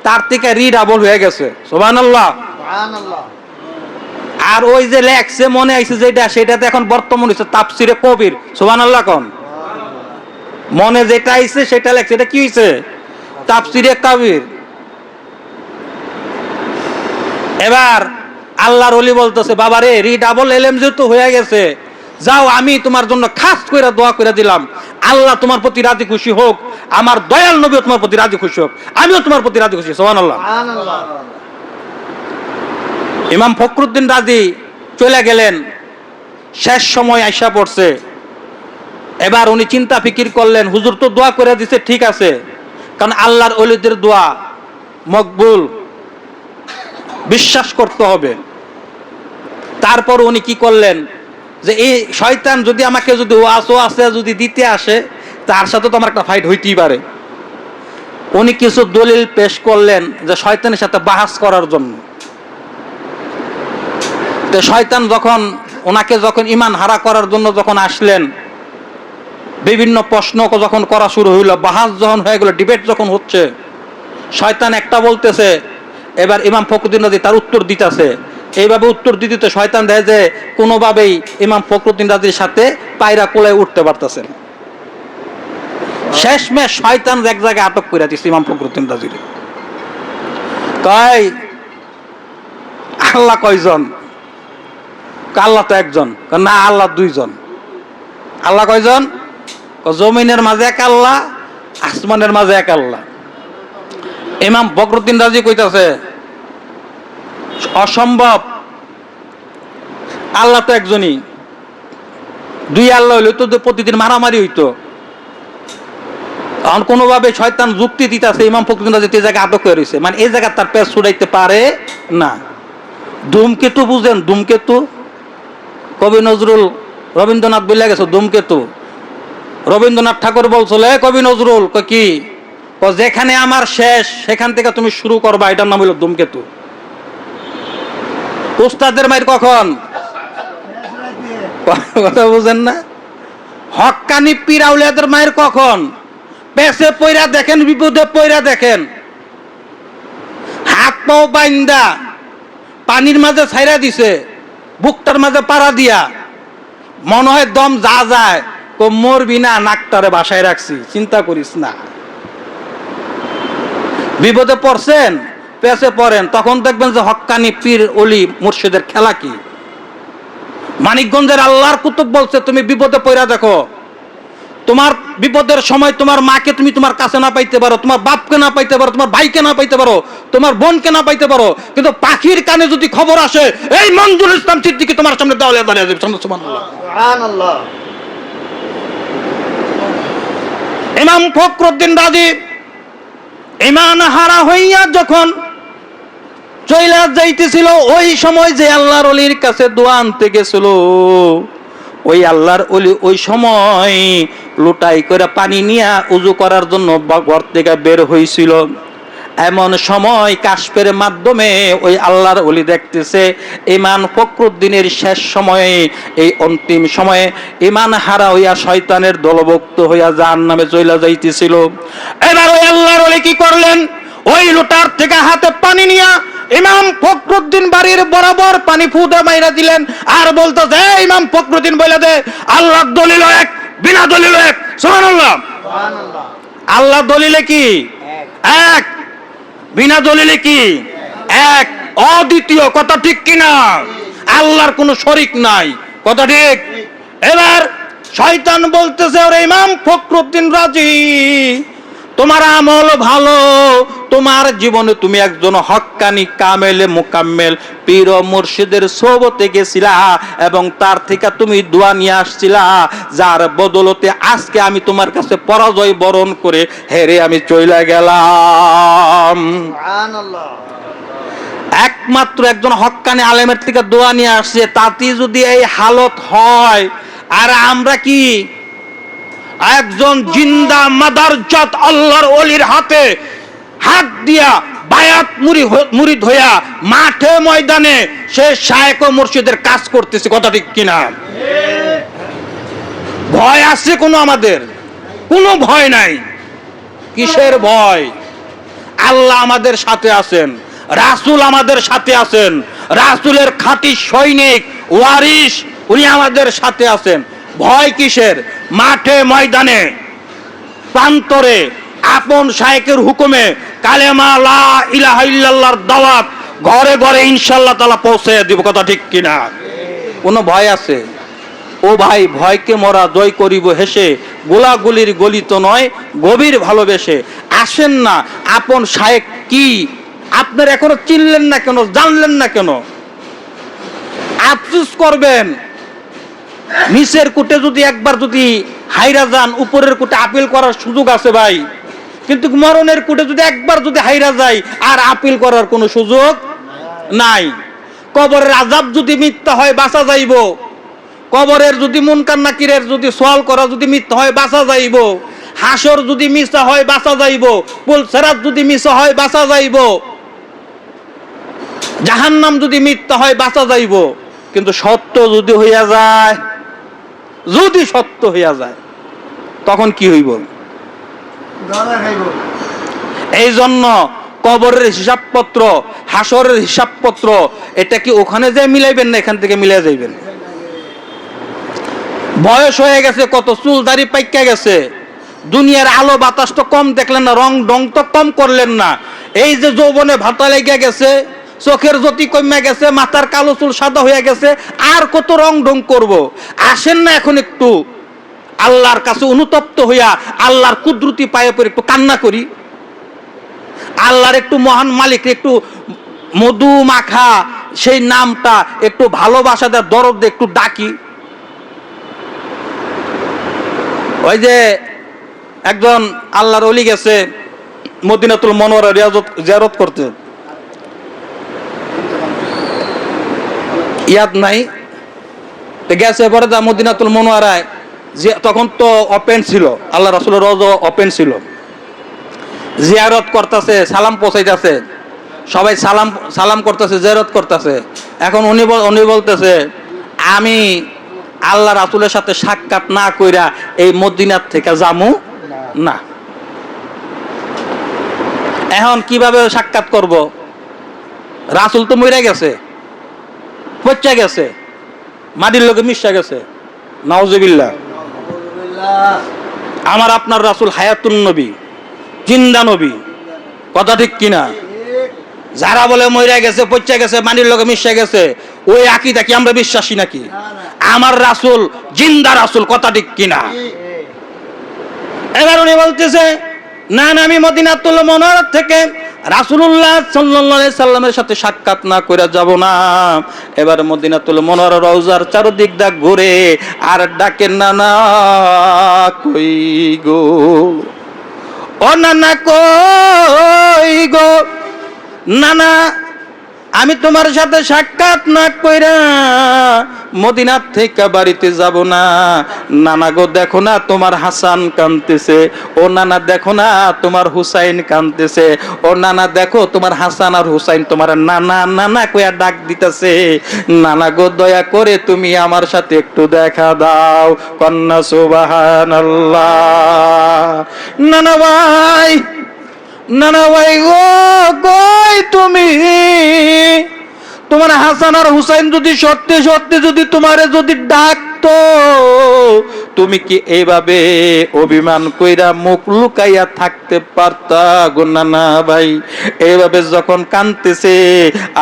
A: তার থেকে রিড আবল হয়ে গেছে। সুবহানাল্লাহ।
B: সুবহানাল্লাহ।
A: আর ওই যে লেখছে মনে আইছে যেটা, সেটাতে এখন বর্তমান হচ্ছে তাফসিরে কবির। সুবহানাল্লাহ কোন? মনে যেটা আইছে সেটা লেখছে, এটা কি হইছে? তাফসিরে কবির। এবার আল্লাহর ওলি বলতেছে, বাবা রে, রিড আবল এলেম যেহেতু হয়ে গেছে, যাও আমি তোমার জন্য খাস করে দোয়া করে দিলাম, আল্লাহ তোমার প্রতি রাজি খুশি হোক, আমার দয়াল নবীও তোমার প্রতি রাজি খুশি হোক, আমিও তোমার প্রতি রাজি খুশি। সুবহানাল্লাহ।
B: সুবহানাল্লাহ।
A: ইমাম ফখরুদ্দিন রাজি চলে গেলেন, শেষ সময় আইসা পড়ছে। এবার উনি চিন্তা ফিকির করলেন, হুজুর তো দোয়া করে দিছে, ঠিক আছে, কারণ আল্লাহর ওলিদের দোয়া মকবুল, বিশ্বাস করতে হবে। তারপর উনি কি করলেন, যে এই শয়তান যদি আমাকে যদি ওয়াসওয়াসা যদি দিতে আসে, তার সাথে তো আমার একটা ফাইট হইতেই পারে। উনি কিছু দলিল পেশ করলেন যে শয়তানের সাথে বাহাস করার জন্য। তো শয়তান ওনাকে যখন ঈমান হারা করার জন্য যখন আসলেন, বিভিন্ন প্রশ্ন যখন করা শুরু হইল, বাহাস যখন হয়ে গেল, ডিবেট যখন হচ্ছে, শয়তান একটা বলতেছে, এবার ইমাম ফখরুদ্দিন রাজি তার উত্তর দিতেছে। এইভাবে উত্তর দিতে শয়তান দেয় যে কোনোভাবেই ইমাম ফখরুদ্দিন রাজির সাথে পায়রা কোলে উঠতে পারতেছেন। শেষমেশ শয়তান এক জায়গায় আটক করে দিচ্ছে ইমাম ফখরুদ্দিন রাজির। তাই আল্লাহ কয়জন? আল্লাহ তো একজন। না, আল্লাহ দুইজন। আল্লাহ কয়জন? জমিনের মাঝে এক আল্লাহ, আসমানের মাঝে এক আল্লাহ। ইমাম ফখরুদ্দিন রাজি কইতাছে অসম্ভব, আল্লাহ তো একজনই। দুই আল্লাহ হইলে তো প্রতিদিন মারামারি হইতো। এখন কোনোভাবে শয়তান যুক্তি দিতেছে, ইমাম ফখরুদ্দিন রাজি এই জায়গায় আটক হয়ে রয়েছে, মানে এই জায়গায় তার পেট ছুড়াইতে পারে না। ধূমকেতু বুঝেন? ধূমকেতু কবি নজরুল রবীন্দ্রনাথ বলে গেছে ধূমকেতু। রবীন্দ্রনাথ ঠাকুর বলছিল, কবি নজরুল কি যেখানে আমার শেষ সেখান থেকে তুমি শুরু করবা, এটার নাম হইল ধূমকেতু। উস্তাদের মায়ের কখন? কথা বুঝেন না? হক্কানি পীর আউলিয়াদের মায়ের কখন? পেছে পয়রা দেখেন, বিপদে পয়রা দেখেন, হাত পাও বাইন্দা পানির মাঝে ছাইরা দিছে, বুকটার মাঝে পাড়া দিয়া, মনে হয় দম যা যায়, মরবি না, নাকটারে বাসায় রাখছি, চিন্তা করিস না। বিপদে পড়ছেন, পেছে পড়েন, তখন দেখবেন যে হক্কানি পীর অলি মুর্শিদের খেলা কি। মানিকগঞ্জের আল্লাহর কুতুব বলছে, তুমি বিপদে পড়া দেখো, তোমার বিপদের সময় তোমার মাকে তুমি তোমার কাছে না পাইতে পারো, তোমার বাপকে না পাইতে পারো, তোমার ভাইকে না পাইতে পারো, তোমার বোনকে না পাইতে পারো, কিন্তু পাখির কানে যদি খবর আসে, এই মঞ্জুরুল ইসলাম সিদ্দিকী তোমার সামনে দাঁড়িয়ে দাঁড়িয়ে যাবে। সুবহানাল্লাহ, সুবহানাল্লাহ। ইমাম ফখরুদ্দিন রাজি ঈমান হারা হইয়া যখন চইলা যাইতেছিল, ওই সময় যে আল্লাহর ওলির কাছে দোয়া আনতে গেছিল, ওই আল্লাহর ওলি ওই সময় লুটাই করে পানি নিয়ে উজু করার জন্য ঘর থেকে বের হয়েছিল। এমন সময় কাশফের মাধ্যমে ওই আল্লাহর ওলি দেখতেছে ইমাম ফখরুদ্দিনের শেষ সময়ে, এই অন্তিম সময়ে ইমান হারা হইয়া শয়তানের দলভুক্ত হইয়া জাহান্নামে চইলা যাইতেছিল। এবার ওই আল্লাহর ওলি কি করলেন? ওই লোটার থেকে হাতে পানি নিয়া ইমাম ফখরুদ্দিন বাড়ির বরাবর পানি ফুদে মাইরা দিলেন, আর বলতো যে ইমাম ফখরুদ্দিন বলে দে, আল্লাহর দলিল এক, বিনা দলিল এক। সুবহানাল্লাহ, সুবহানাল্লাহ। আল্লাহ দলিলে কি এক, বিনা দলিলে কি এক, অদ্বিতীয়। কথা ঠিক কিনা? আল্লাহর কোনো শরীক নাই। কথা ঠিক? এবার শয়তান বলতেছে, ওরে ইমাম ফখরুদ্দিন রাজি, তোমার আমল ভালো, তোমার জীবনে তুমি একজন হক্কানি কামেলে মুকাম্মেল পীর ও মুর্শিদের সোহবতে গেছিলা, এবং তার থেকে তুমি দোয়া নিয়ে আসছিলা, যার বদলতে আজকে আমি তোমার কাছে পরাজয় বরণ করে হেরে আমি চইলা গেলাম। সুবহানাল্লাহ। একমাত্র একজন হক্কানি আলেমের থেকে দোয়া নিয়ে আসছে, তাতে যদি এই হালত হয়, আর আমরা কি একজন জিন্দা মাদারজাত আল্লাহর ওলির হাতে হাত দিয়া বায়াত মুরিদ হইয়া মাঠে ময়দানে সে শায়েখ ও মুর্শিদের কাজ করতেছে। কথা ঠিক কিনা? ভয় আছে কোনো? আমাদের কোনো ভয় নাই। কিসের ভয়? আল্লাহ আমাদের সাথে আছেন, রাসূল আমাদের সাথে আছেন, রাসূলের খাঁটি সৈনিক ওয়ারিস উনি আমাদের সাথে আছেন। ভয় কিসের? মাঠে ময়দানে প্রান্তরে আপন শায়েখের হুকুমে কালেমা লা ইলাহা ইল্লাল্লাহর দাওয়াত ঘরে ঘরে ইনশাআল্লাহ তাআলা পৌঁছে দিব। কথা ঠিক কিনা? কোনো ভয় আছে? ও ভাই, ভয়কে মোরা জয় করিব হেসে, গোলাগুলির গলিত নয় গভীর ভালোবেসে। আসেন না, আপন শায়েখ কি আপনারা এখনো চিনলেন না কেন, জানলেন না কেন? আফসোস করবেন, নিচের কোটে যদি একবার যদি হাইরা যান, উপরের কোটে আপিল করার সুযোগ আছে ভাই, কিন্তু মরণের কোটে যদি একবার যদি হাইরা যায়, আর আপিল করার কোনো সুযোগ নাই। কবরের আযাব যদি মিথ্যা হয় বাঁচা যাইব, কবরের যদি মুনকার নাকিরের যদি সওয়াল করা যদি মিথ্যা হয় বাঁচা যাইব, হাসর যদি মিছা হয় বাঁচা যাইব, পুলসেরাত যদি মিছা হয় বাঁচা যাইব, জাহান্নাম যদি মিথ্যা হয় বাঁচা যাইব। কিন্তু সত্য যদি হইয়া যায়, যদি সত্য হইয়া যায়, তখন কি হইব? এই জন্য কবরের হিসাবপত্র, হাসরের হিসাবপত্র, এটা কি ওখানে যে মিলাইবেন না এখান থেকে মিলাই যাইবেন? বয়স হয়ে গেছে, কত চুল দাড়ি পাইকা গেছে, দুনিয়ার আলো বাতাস তো কম দেখলেন না, রং ডং তো কম করলেন না। এই যে যৌবনে ভাতা লেগে গেছে, চোখের জ্যোতি কমে গেছে, মাথার কালো চুল সাদা হয়ে গেছে, আর কত রং ঢং করব? আসেন না এখন একটু আল্লাহর কাছে অনুতপ্ত হইয়া আল্লাহর কুদরতি পায়ে পড়ে একটু কান্না করি, আল্লাহর একটু মহান মালিক একটু মধু মাখা সেই নামটা একটু ভালোবাসা দেয়, দরদ দিয়ে একটু ডাকি। ওই যে একজন আল্লাহর ওলি গেছে মদিনাতুল মুনাওয়ারা জিয়ারত করতে, ইয়াদ নাই, গেছে পরে যা মদিনাতুল মুনাওয়ারায়, যে তখন তো ওপেন ছিল, আল্লাহ রাসূলের রওজা ওপেন ছিল, জিয়ারত করতেছে, সালাম পৌঁছাইতেছে, সবাই সালাম সালাম করতেছে, জিয়ারত করতেছে। এখন উনি বলতেছে, আমি আল্লাহ রাসূলের সাথে সাক্ষাৎ না কইরা এই মদিনার থেকে যামু না। এখন কিভাবে সাক্ষাৎ করব? রাসূল তো মরে গেছে, পচা গেছে, মাটির লোকে মিশা গেছে, নাউজুবিল্লাহ। আমার আপনার রাসূল হায়াতুন নবী, জিন্দা নবী, কথা ঠিক কিনা? যারা বলে মরে গেছে, পচা গেছে, মাটির লোকে মিশা গেছে, ওই আকীদা কি আমরা বিশ্বাসী নাকি? আমার রাসূল জিন্দা রাসূল, কথা ঠিক কিনা? এবার উনি বলতেছে, না না, আমি মদিনাতুল মুনাওয়ারা থেকে রাসূলুল্লাহ সাল্লাল্লাহু আলাইহি সাল্লামের সাথে সাক্ষাৎ না কইরা যাব না। এবার মদিনাতুল মুনাওয়ারা রওজার চারদিক দা ঘুরে আর ডাকে, নানা কই গো, ও নানা কই গো, নানা আমি তোমার সাথে সাক্ষাৎ না কইরা মদিনার থেকে বাড়িতে যাব না। নানা গো দেখো না তোমার হাসান কাঁদতেছে, ও নানা দেখো না তোমার হুসাইন কাঁদতেছে, ও নানা দেখো তোমার হাসান আর হুসাইন তোমার নানা নানা কইয়া ডাক দিতেছে। নানা গো দয়া করে তুমি আমার সাথে একটু দেখা দাও, কন্যা সুবহানাল্লাহ। নানা ভাই, নানা ভাই গো, কই তুমি? তোমার হাসান আর হুসাইন যদি সত্যি সত্যি যদি তোমারে যদি ডাকতো, তুমি কি এইভাবে অভিমান কইরা মুখ লুকাইয়া থাকতে পারতা গো নানা ভাই? এইভাবে যখন কাঁদতেছে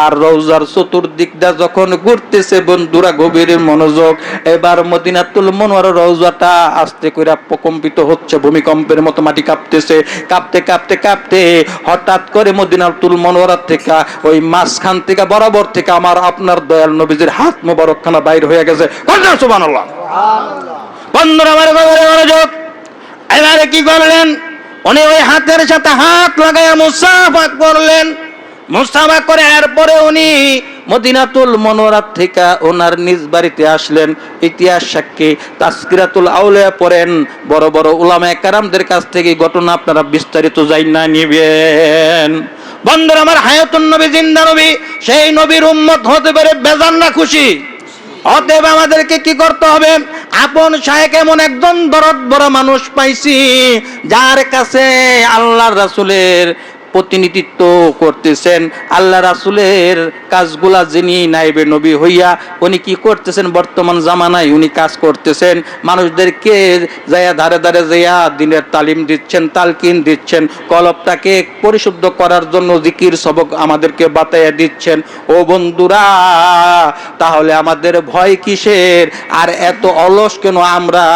A: আর রওজার চতুর্দিকটা যখন ঘুরতেছে, বন্ধুরা গভীর মনোযোগ, এবার মদিনাতুল মুনাওয়ারা রওজাটা আস্তে কইরা প্রকম্পিত হচ্ছে, ভূমিকম্পের মতো মাটি কাঁপতেছে, কাঁপতে কাঁপতে কাঁপতে হঠাৎ করে মদিনাতুল মুনাওয়ারা থেকে ওই মাঝখান থেকে বরাবর থেকে আমার আপনার দয়াল নবীজির হাত মোবারকখানা বাইর হয়ে গেছে। সুবহানাল্লাহ। বন্ধুরা আমার গভীর মনোযোগ, এবারে কি করলেন? উনি ওই হাতের সাথে হাত লাগাইয়া মুসাফা করলেন। মুসাফা করে এরপরে উনি মদিনাতুল মুনাওয়ারা থেকে ওনার নিজ বাড়িতে আসলেন। ইতিহাস সাক্ষী, তাজকিরাতুল আউলিয়া পড়েন, বড় বড় উলামায়ে কেরামদের কাছ থেকে ঘটনা আপনারা বিস্তারিত জাইনা নিবেন। বন্ধুরা আমার, হায়াতুন নবী, জিন্দা নবী, সেই নবীর উম্মত হতে পারে বেজান না খুশি? অতএব আমাদেরকে কি করতে হবে? আপন শায়েখ এমন একজন দরদ বড় মানুষ পাইছি, যার কাছে আল্লাহর রাসূলের প্রতিনিধিত্ব করতেছেন, আল্লাহ রাসূলের কাজগুলা যিনি নাইবে নবী হইয়া উনি কি করতেছেন, বর্তমান জামানায় উনি কাজ করতেছেন, মানুষদেরকে যাইয়া ধারে ধারে যাইয়া দিনের তালিম দিচ্ছেন, তালকিন দিচ্ছেন, কলবটাকে পরিশুদ্ধ করার জন্য জিকির সবক আমাদেরকে বাতাইয়া দিচ্ছেন। ও বন্ধুরা, তাহলে আমাদের ভয় কিসের? আর এত অলস কেন আমরা?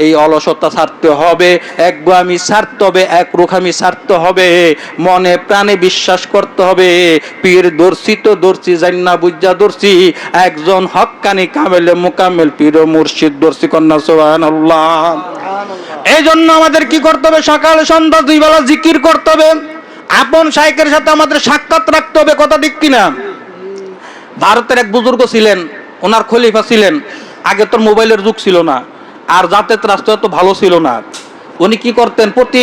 A: এই অলসতা ছাড়তে হবে, একগুয়ামি ছাড়তে হবে, একরুখামি ছাড়তে হবে, মনে প্রাণে বিশ্বাস করতে হবে, পীর দর্শি তো দর্শি, জান্না বুঝা দর্শি, একজন হক্কানি কামেলে মুকাম্মেল পীর ও মুর্শিদ দর্শি, কন্যা সুবহানাল্লাহ। এই জন্য আমাদের কি করতে হবে? সকাল সন্ধ্যা 2 বেলা জিকির করতে হবে, আপন শায়েখের সাথে আমাদের সাক্ষাৎ রাখতে হবে, কথা ঠিক কিনা? ভারতের এক বুজুর্গ ছিলেন, ওনার খলিফা ছিলেন। আগে তো মোবাইলের যুগ ছিল না, আর যাতায়াত রাস্তা তো ভালো ছিল না। উনি কি করতেন, প্রতি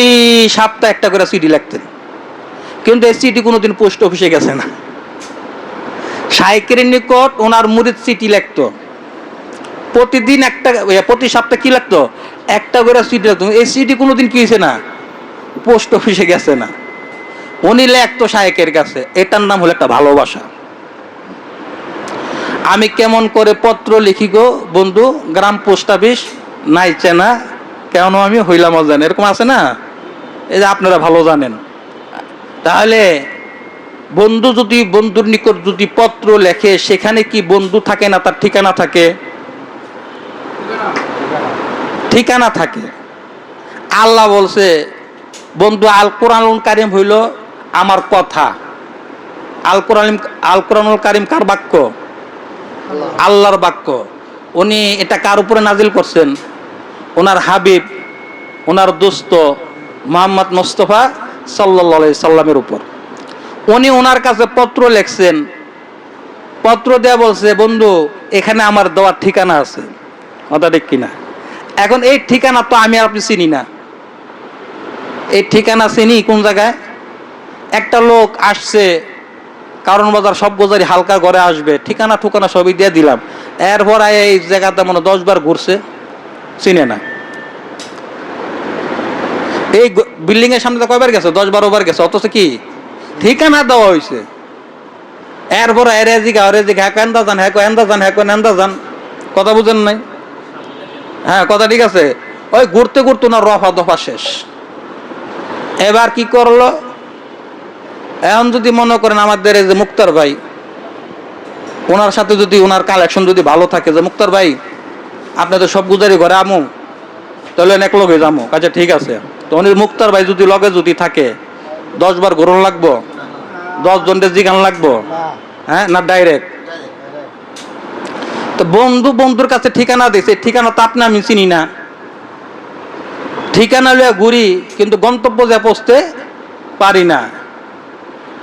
A: সপ্তাহে একটা করে চিঠি লিখতেন, কিন্তু এই চিঠি কোনোদিন পোস্ট অফিসে গেছে না। শাইখের নিকট ওনার মুরিদ চিঠি লিখত, প্রতিদিন একটা, প্রতি সপ্তাহে কি লিখতো, একটা করে চিঠি লিখত। এই চিঠি কোনোদিন কি হয়েছে না, পোস্ট অফিসে গেছে না। উনি লিখতো শাইখের কাছে, এটার নাম হলো একটা ভালোবাসা। আমি কেমন করে পত্র লিখি গো বন্ধু, গ্রাম পোস্ট অফিস নাই চেনা, কেন আমি হইলাম অজানা, এরকম আছে না? এই যে আপনারা ভালো জানেন। তাহলে বন্ধু যদি বন্ধুর নিকট যদি পত্র লেখে, সেখানে কি বন্ধু থাকে না, তার ঠিকানা থাকে? ঠিকানা থাকে। আল্লাহ বলছে বন্ধু, আল কোরআনুল কারিম হইল আমার কথা। আল কোরআনুল কারিম কার বাক্য? আল্লাহর বাক্য। উনি এটা কার উপরে নাজিল করছেন? ওনার হাবিব, ওনার দোস্ত মুহাম্মদ মুস্তাফা সাল্লাল্লাহু আলাইহি সাল্লামের উপর। উনি ওনার কাছে পত্র লিখছেন, পত্র দেয়া বলছে বন্ধু এখানে আমার দেওয়ার ঠিকানা আছে, কথা ঠিক কিনা? এখন এই ঠিকানা তো আমি আর আপনি চিনি না। এই ঠিকানা চিনি কোন জায়গায়? একটা লোক আসছে কারণ বাজার সব গোজারি হালকা ঘরে আসবে, ঠিকানা ঠুকানা সবই দিয়ে দিলাম, এরপর এই জায়গাতে মনে 10 বার ঘুরছে, চিনে না। এই বিল্ডিং এর সামনে কয়বার গেছে? 10-12 বার গেছে, অথচ কি ঠিকানা দেওয়া হয়েছে। এরপর কথা বুঝেন নাই? হ্যাঁ, কথা ঠিক আছে। ওই ঘুরতে ঘুরতে না রফা দফা শেষ। এবার কি করলো, এখন যদি মনে করেন আমাদের এই যে মুক্তার ভাই, ওনার সাথে যদি ওনার কালেকশন যদি ভালো থাকে, যে মুক্তার ভাই আপনি তো সব গুজারি ঘরে আমু, তাহলে এক লগে যাবো, আচ্ছা ঠিক আছে। তো উনি মুক্তার ভাই যদি লগে যদি থাকে, 10 বার ঘুরন লাগবো, 10 জনের জিগান লাগবো, হ্যাঁ না ডাইরেক্ট? তো বন্ধু বন্ধুর কাছে ঠিকানা দিয়েছে, ঠিকানা তো আপনি আমি চিনি না, ঠিকানা লিয়ে ঘুরি কিন্তু গন্তব্য যা পৌঁছতে পারি না।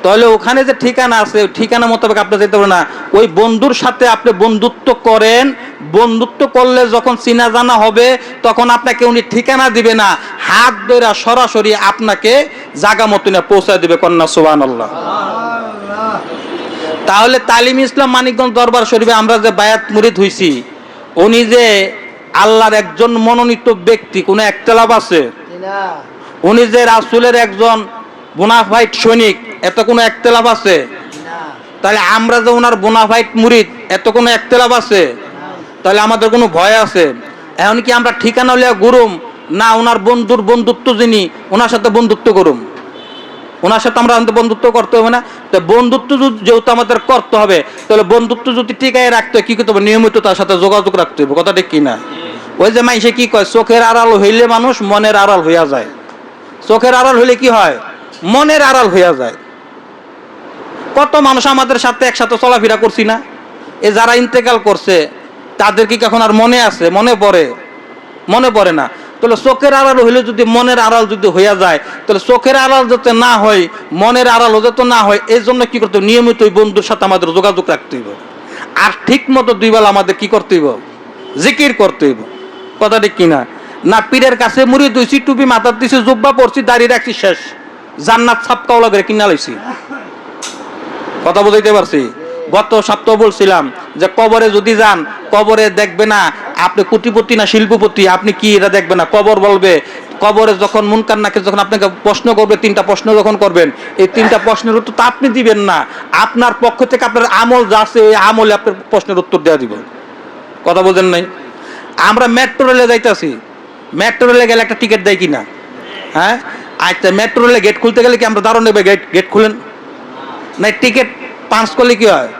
A: তাহলে ওখানে যে ঠিকানা আছে, ঠিকানা মোতাবেক আপনি যেতে পারেন না। ওই বন্ধুর সাথে আপনি বন্ধুত্ব করেন, বন্ধুত্ব করলে যখন চিনা জানা হবে, তখন আপনাকে উনি ঠিকানা দিবে না, হাত ধরে সরাসরি আপনাকে জায়গা মতো না পৌঁছায় দিবে। কন্যা সুবহানাল্লাহ। তাহলে তালিম ইসলাম মানিকগঞ্জ দরবার শরীফে আমরা যে বায়াত মুরিদ হইছি, উনি যে আল্লাহর একজন মনোনীত ব্যক্তি, কোনো একতলাপ আছে? উনি যে রাসূলের একজন বোনাফাইড সৈনিক, এত কোনো একতলাপ আছে? তাহলে আমরা যে ওনার বোনাফাইড মুরিদ, এত কোনো একতলাপ আছে? তাহলে আমাদের কোনো ভয় আছে? এখন কি আমরা ঠিকানা লিয়া ঘুরুম, না ওনার বন্ধুর বন্ধুত্ব যিনি, ওনার সাথে বন্ধুত্ব করুম? ওনার সাথে আমরা বন্ধুত্ব করতে হবে না? তো বন্ধুত্ব যেহেতু আমাদের করতে হবে, তাহলে বন্ধুত্ব যদি টিকায় রাখতে হয় কি করতে হবে? নিয়মিত তার সাথে যোগাযোগ রাখতে হবে, কথা ঠিক কিনা? ওই যে মাইসে কি কয়, চোখের আড়াল হইলে মানুষ মনের আড়াল হইয়া যায়। চোখের আড়াল হইলে কি হয়? মনের আড়াল হইয়া যায়। কত মানুষ আমাদের সাথে একসাথে চলাফেরা করছি না? এ যারা ইন্তেকাল করছে তাদের কি এখন আর মনে আছে? মনে পড়ে? মনে পড়ে না। তাহলে চোখের আড়াল হইলে যদি মনের আড়াল যদি হইয়া যায়, তাহলে চোখের আড়াল যাতে না হয়, মনের আড়াল যাতে না হয়, এই জন্য কি করতে হবে? নিয়মিত ওই বন্ধুর সাথে আমাদের যোগাযোগ রাখতে হইব। আর ঠিক মতো 2 বেলা আমাদের কি করতে হইব? জিকির করতে হইব, কথা ঠিক কিনা? না পীরের কাছে মুড়িদ হইছি, টুপি মাথার দিছি, জুব্বা পরছি, দাড়ি রাখছি, শেষ, জান্নাত ছাপকাও লাগে কিনা লইছি। কথা বুঝাইতে পারছি? গত সপ্তাহ বলছিলাম যে কবরে যদি যান, কবরে দেখবে না আপনি কোটিপতি না শিল্পপতি, আপনি কি এটা দেখবে না। কবর বলবে, কবরে যখন মুনকার নাকির যখন আপনাকে প্রশ্ন করবে, 3টা প্রশ্ন যখন করবেন, এই 3টা প্রশ্নের উত্তর তো আপনি দিবেন না, আপনার পক্ষ থেকে আপনার আমল যা আছে ওই আমলে আপনার প্রশ্নের উত্তর দেওয়া দিব। কথা বোঝেন নাই? আমরা মেট্রো রেলে যাইতেছি, মেট্রো রেলে গেলে একটা টিকিট দেয় কিনা? হ্যাঁ, আচ্ছা মেট্রো রেলে গেট খুলতে গেলে কি আমরা দাঁড়ানো নেবে, গেট খুলেন না? টিকিট পাঁচ করলে কি হয়?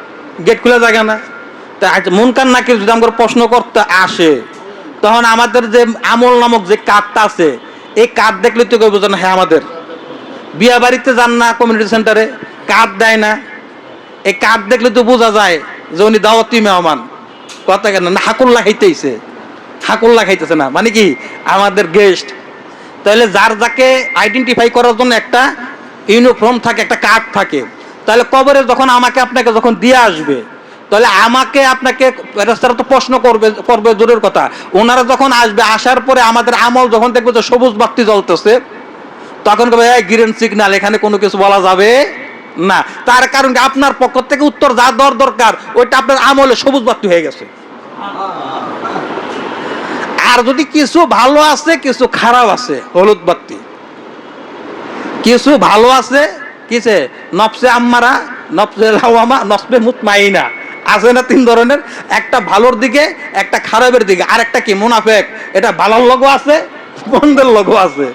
A: গেট খুলে থাকে না? তা আচ্ছা মুনকার নাকির যদি আমার প্রশ্ন করতে আসে, তখন আমাদের যে আমল নামক যে কার্ডটা আছে, এই কার্ড দেখলে তো কইব না হ্যাঁ আমাদের। বিয়া বাড়িতে যান না কমিউনিটি সেন্টারে, কার্ড দেয় না? এই কার্ড দেখলে তো বোঝা যায় যে উনি দাওয়াতি মেহমান। কথা কেন না? হাকুল্লা খাইতেছে, হাকুল্লা খাইতেছে না মানে কি আমাদের গেস্ট। তাহলে যার যাকে আইডেন্টিফাই করার জন্য একটা ইউনিফর্ম থাকে, একটা কার্ড থাকে। তাহলে কবরে যখন আমাকে আপনাকে যখন দিয়ে আসবে, তাহলে আমাকে আপনাকে ফেরেশতারা তো প্রশ্ন করবে দূরের কথা, ওনারা যখন আসবে, আসার পরে আমাদের আমল যখন দেখবে যে সবুজ বাতি জ্বলতেছে, তখন কবে এই গ্রিন সিগন্যাল, এখানে কোনো কিছু বলা যাবে না। তার কারণ কি, আপনার পক্ষ থেকে উত্তর যা দরকার ওইটা আপনার আমলে সবুজ বাতি হয়ে গেছে। আর যদি কিছু ভালো আছে কিছু খারাপ আছে, হলুদ বাতি। কিছু ভালো আছে, কিসে নফসে আম্মারা, নফসে লাওয়ামা, নফসে মুতমাইনা আছে না, তিন ধরনের, একটা ভালোর দিকে, একটা খারাপের দিকে, আর একটা কি মুনাফেক, এটা ভালোর লগো আছে, মন্দের লগো আছে।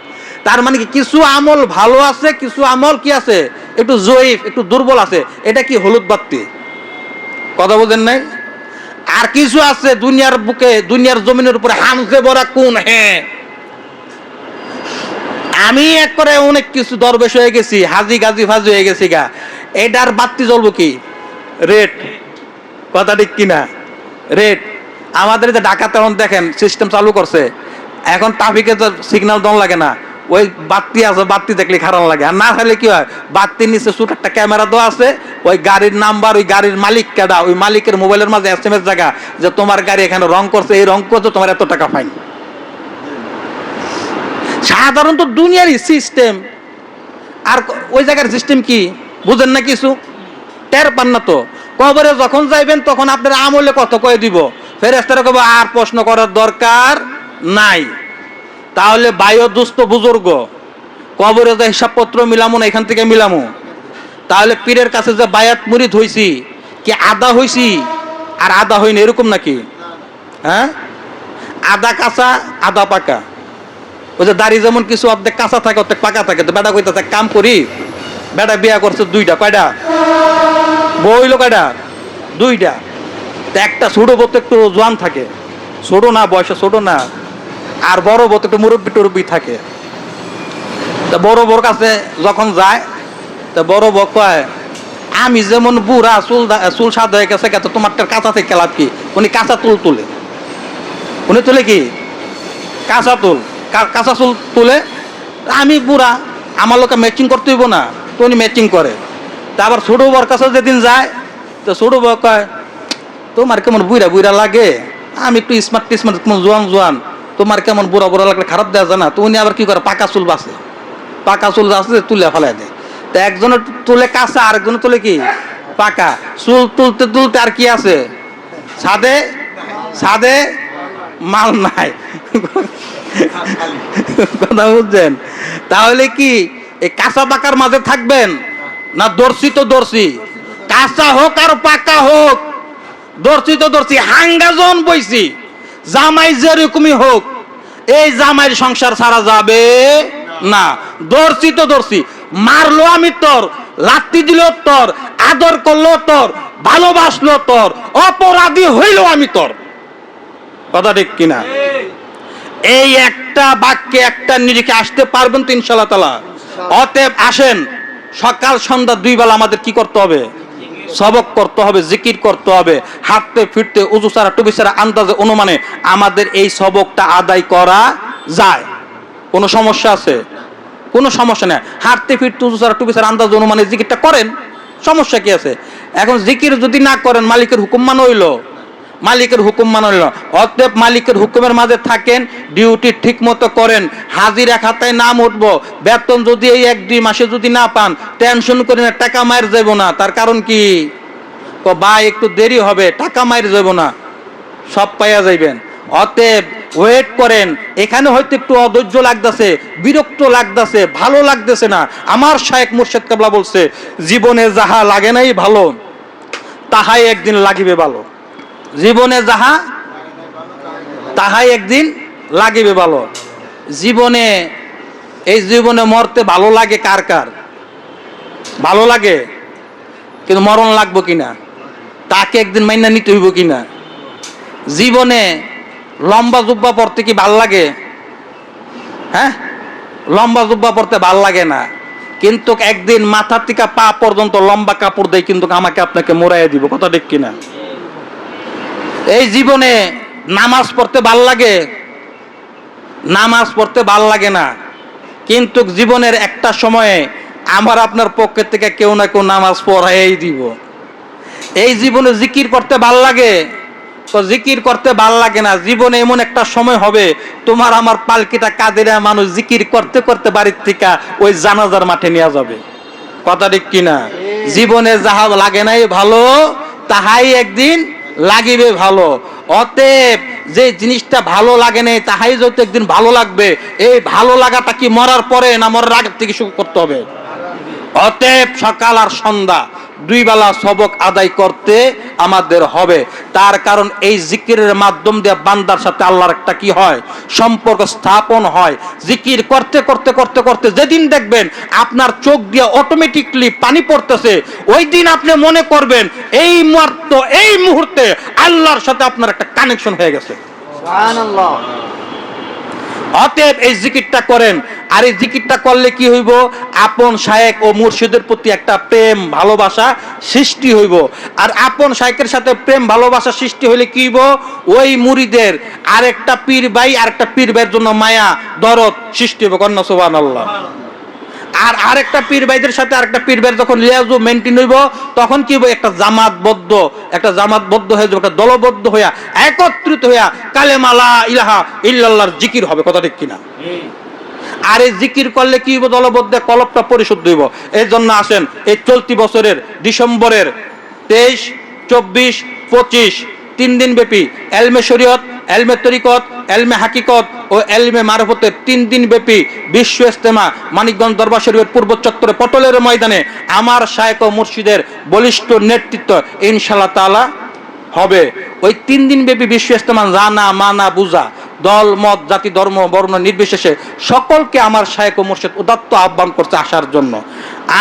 A: তার মানে কি, কিছু আমল ভালো আছে, কিছু আমল কি আছে একটু জয়ীফ, একটু দুর্বল আছে, এটা কি হলুদ বাতি। কথা বলেন নাই? আর কিছু আছে দুনিয়ার বুকে, দুনিয়ার জমিনের উপরে হামজে ভরা কোন, হ্যাঁ আমি এক করে অনেক কিছু দরবেশ হয়ে গেছি, হাজি গাজি ফাজি হয়ে গেছি গা, এটার বাতি জ্বলবো কি, রেড। কথা ঠিক কিনা? রেড। আমাদের যে ঢাকাতে এখন দেখেন সিস্টেম চালু করছে, এখন ট্রাফিকে তো সিগন্যাল দন লাগে না, ওই বাতি আছে, বাতি দেখলে খারাপ লাগে। আর না হলে কি হয়, বাতির নিচে ছোট একটা ক্যামেরা দেওয়া আছে, ওই গাড়ির নাম্বার, ওই গাড়ির মালিক কেডা, ওই মালিকের মোবাইলের মাঝে SMS জায়গা যে তোমার গাড়ি এখানে রং করছে, এই রং করছে, তোমার এত টাকা ফাইন। সাধারণত দুনিয়ারই সিস্টেম। আর ওই জায়গার সিস্টেম কি বুঝেন না, কিছু টের পান না তো। কবরে যখন যাইবেন তখন আপনার আমলে কত কয়ে দিব, ফেরেশতারা কবে আর প্রশ্ন করার দরকার নাই। তাহলে বায়ু দুস্থ বুজুর্গ, কবরে যে হিসাবপত্র মিলামো না, এখান থেকে মিলামো। তাহলে পীরের কাছে যে বায়াত মুরিদ হইছি, কি আদা হইছি আর আদা হইনি এরকম নাকি? হ্যাঁ, আদা কাঁচা আদা পাকা। ওই যে দাড়ি যেমন কিছু অর্ধেক কাঁচা থাকে অর্ধেক পাকা থাকে, তো বেটা কইতে কাম করি, বেটা বিয়া করছে দুইটা, কয়টা বউ হইলো, কয়টা দুইটা। তো একটা ছোট বউ তো একটু জোয়ান থাকে, ছোট না বয়সে ছোট না, আর বড় বউ তো একটু মুরব্বী টুরব্বী থাকে। তা বড় বউর কাছে যখন যায়, তা বড় বউ কয় আমি যেমন বুড়া, চুল সাদা হয়ে গেছে, তোমারটা কাঁচা থেকে লাভ কি? উনি কাঁচা চুল তুলে, উনি তুলে কি কাঁচা চুল, কাঁচা চুল তুলে। আমি বুড়া, আমার লোকে ম্যাচিং করতে হইব না, তো উনি ম্যাচিং করে। তা আবার ছোট বউর কাছে যেদিন যায়, তো ছোট বউ কয় তোমার কেমন বুড়া বুড়া লাগে, আমি একটু স্মার্ট টিসমার্ট, জোয়ান জোয়ান, তোমার কেমন বুড়া বুড়া লাগলে খারাপ দেওয়া যায় না। তো উনি আবার কি করে, পাকা চুল বাঁচে, পাকা চুল বাঁচে তুলে ফেলাই দেয়। তা একজনের তুলে কাঁচা, আরেকজনের তুলে কি পাকা। চুল তুলতে তুলতে আর কি আছে, ছাদে ছাদে মাল নাই। কথা বুঝছেন? তাহলে কি এই কাঁচা পাকার মাঝে থাকবেন না? দর্শি তো দর্শি, কাঁচা হোক আর পাকা হোক, দর্শি তো দর্শি। হাঙ্গাজন বইছি, জামাই যেরকমই হোক, এই জামাইয়ের সংসার ছাড়া যাবে না। দর্শি তো দর্শি, মারলো আমি তোর, লাত্তি দিল তোর, আদর করলো তোর, ভালোবাসলো তোর, অপরাধী হইল আমি তোর। কথা ঠিক কিনা? এই একটা বাক্যে একটা নিরিখে আসতে পারবেন তো ইনশাআল্লাহ তাআলা। অতএব আসেন, সকাল সন্ধ্যা দুই বেলা আমাদের কি করতে হবে? সবক করতে হবে, জিকির করতে হবে, হাঁটতে ফিরতে, উজু ছাড়া টুপি ছাড়া আন্দাজে অনুমানে আমাদের এই সবকটা আদায় করা যায়। কোনো সমস্যা আছে? কোনো সমস্যা নেই। হাঁটতে ফিরতে, উজু ছাড়া টুপি ছাড়া আন্দাজে অনুমানে জিকিরটা করেন, সমস্যা কি আছে? এখন জিকির যদি না করেন, মালিকের হুকুম মান হইল, মালিকের হুকুম মানা হইল। অতএব মালিকের হুকুমের মাঝে থাকেন, ডিউটি ঠিক মতো করেন, হাজিরা খাতায় নাম উঠবো, বেতন যদি এই 1-2 মাসে যদি না পান, টেনশন করেন না, টাকা মায়ের যাব না। তার কারণ কি, ভাই একটু দেরি হবে, টাকা মায়ের যাব না, সব পাইয়া যাইবেন। অতএব ওয়েট করেন। এখানে হয়তো একটু অধৈর্য লাগতেছে, বিরক্ত লাগতেছে, ভালো লাগতেছে না। আমার শায়েখ মুর্শিদ কেবলা বলছে, জীবনে যাহা লাগে নাই ভালো, তাহাই একদিন লাগিবে ভালো। জীবনে যাহা তাহাই একদিন লাগিবে ভালো। জীবনে, এই জীবনে মরতে ভালো লাগে কার কার? ভালো লাগে, কিন্তু মরণ লাগবো কিনা, তাকে একদিন মাইনা নিতে হইব কিনা। জীবনে লম্বা জুব্বা পরতে কি ভাল লাগে? হ্যাঁ, লম্বা জুব্বা পরতে ভাল লাগে না, কিন্তু একদিন মাথা থেকে পা পর্যন্ত লম্বা কাপড় দেয় কিন্তু আমাকে আপনাকে মোড়াইয়া দিব। কথা ঠিক কিনা? এই জীবনে নামাজ পড়তে ভাল লাগে, নামাজ পড়তে ভাল লাগে না, কিন্তু জীবনের একটা সময়ে আমার আপনার পক্ষে থেকে কেউ না কেউ নামাজ পড়াই দিব। এই জীবনে জিকির করতে ভাল লাগে? তো জিকির করতে ভাল লাগে না। জীবনে এমন একটা সময় হবে তোমার আমার পালকিটা কাঁদিরা মানুষ জিকির করতে করতে বাড়ির থেকে ওই জানাজার মাঠে নিয়ে যাবে। কথা ঠিক কিনা? জীবনে যাহা লাগে নাই ভালো তাহাই একদিন লাগিবে ভালো। অতএব যে জিনিসটা ভালো লাগে নাই তাহাই যত একদিন ভালো লাগবে। এই ভালো লাগাটা কি মরার পরে না মরার আগের থেকে শুরু করতে হবে? অতএব সকাল আর সন্ধ্যা দুই বেলা সবক আদায় করতে আমাদের হবে। তার কারণ এই জিকিরের মাধ্যম দিয়ে বান্দার সাথে আল্লাহর একটা কি হয়, সম্পর্ক স্থাপন হয়। জিকির করতে করতে করতে করতে যেদিন দেখবেন আপনার চোখ দিয়ে অটোমেটিকলি পানি পড়তেছে, ওই দিন আপনি মনে করবেন এই মুহূর্তে আল্লাহর সাথে আপনার একটা কানেকশন হয়ে গেছে।
B: সুবহানাল্লাহ।
A: অতএব এই জিকিরটা করেন। আর এই জিকিরটা করলে কি হইব? আপন শায়েখ ও মুর্শিদের প্রতি একটা প্রেম ভালোবাসা সৃষ্টি হইব। আর আপন শায়েখের সাথে প্রেম ভালোবাসা সৃষ্টি হইলে কি হইব? ওই মুরিদের আরেকটা পীর ভাই আরেকটা পীর ভাইয়ের জন্য মায়া দরদ সৃষ্টি হইব। কন্যা সুবহানাল্লাহ। আর আরেকটা পীর ভাইদের সাথে আরেকটা পীর ভাইয়ের যখন লিয়াজু মেইনটেইন হইব, তখন কি হইব? একটা জামাতবদ্ধ হয়ে যাবে, একটা দলবদ্ধ হইয়া একত্রিত হইয়া কালেমা লা ইলাহা ইল্লাল্লাহর জিকির হবে। কথা ঠিক কিনা? আর এই জিকির করলে কি হইব? দলবদ্ধ কলবটা পরিশুদ্ধ হইব। এর জন্য আসেন এই চলতি বছরের ডিসেম্বরের 23, 24, 25 3 দিন ব্যাপী এলমে শরীয়ত, এলমে তরিকত, এলমে হাকিকত ও এলমে মারফতের 3 দিন ব্যাপী বিশ্ব ইজতেমা মানিকগঞ্জ দরবার শরীফের পূর্ব চত্বরে পটলের ময়দানে আমার শায়েখ ও মুর্শিদের বলিষ্ঠ নেতৃত্ব ইনশাআল্লাহ তাআলা হবে। ওই 3 দিন ব্যাপী বিশ্ব ইজতেমা জানা মানা বুঝা দল মত জাতি ধর্ম বর্ণ নির্বিশেষে সকলকে আমার শায়েখ ও মুর্শিদ উদাত্ত আহ্বান করছে আসার জন্য।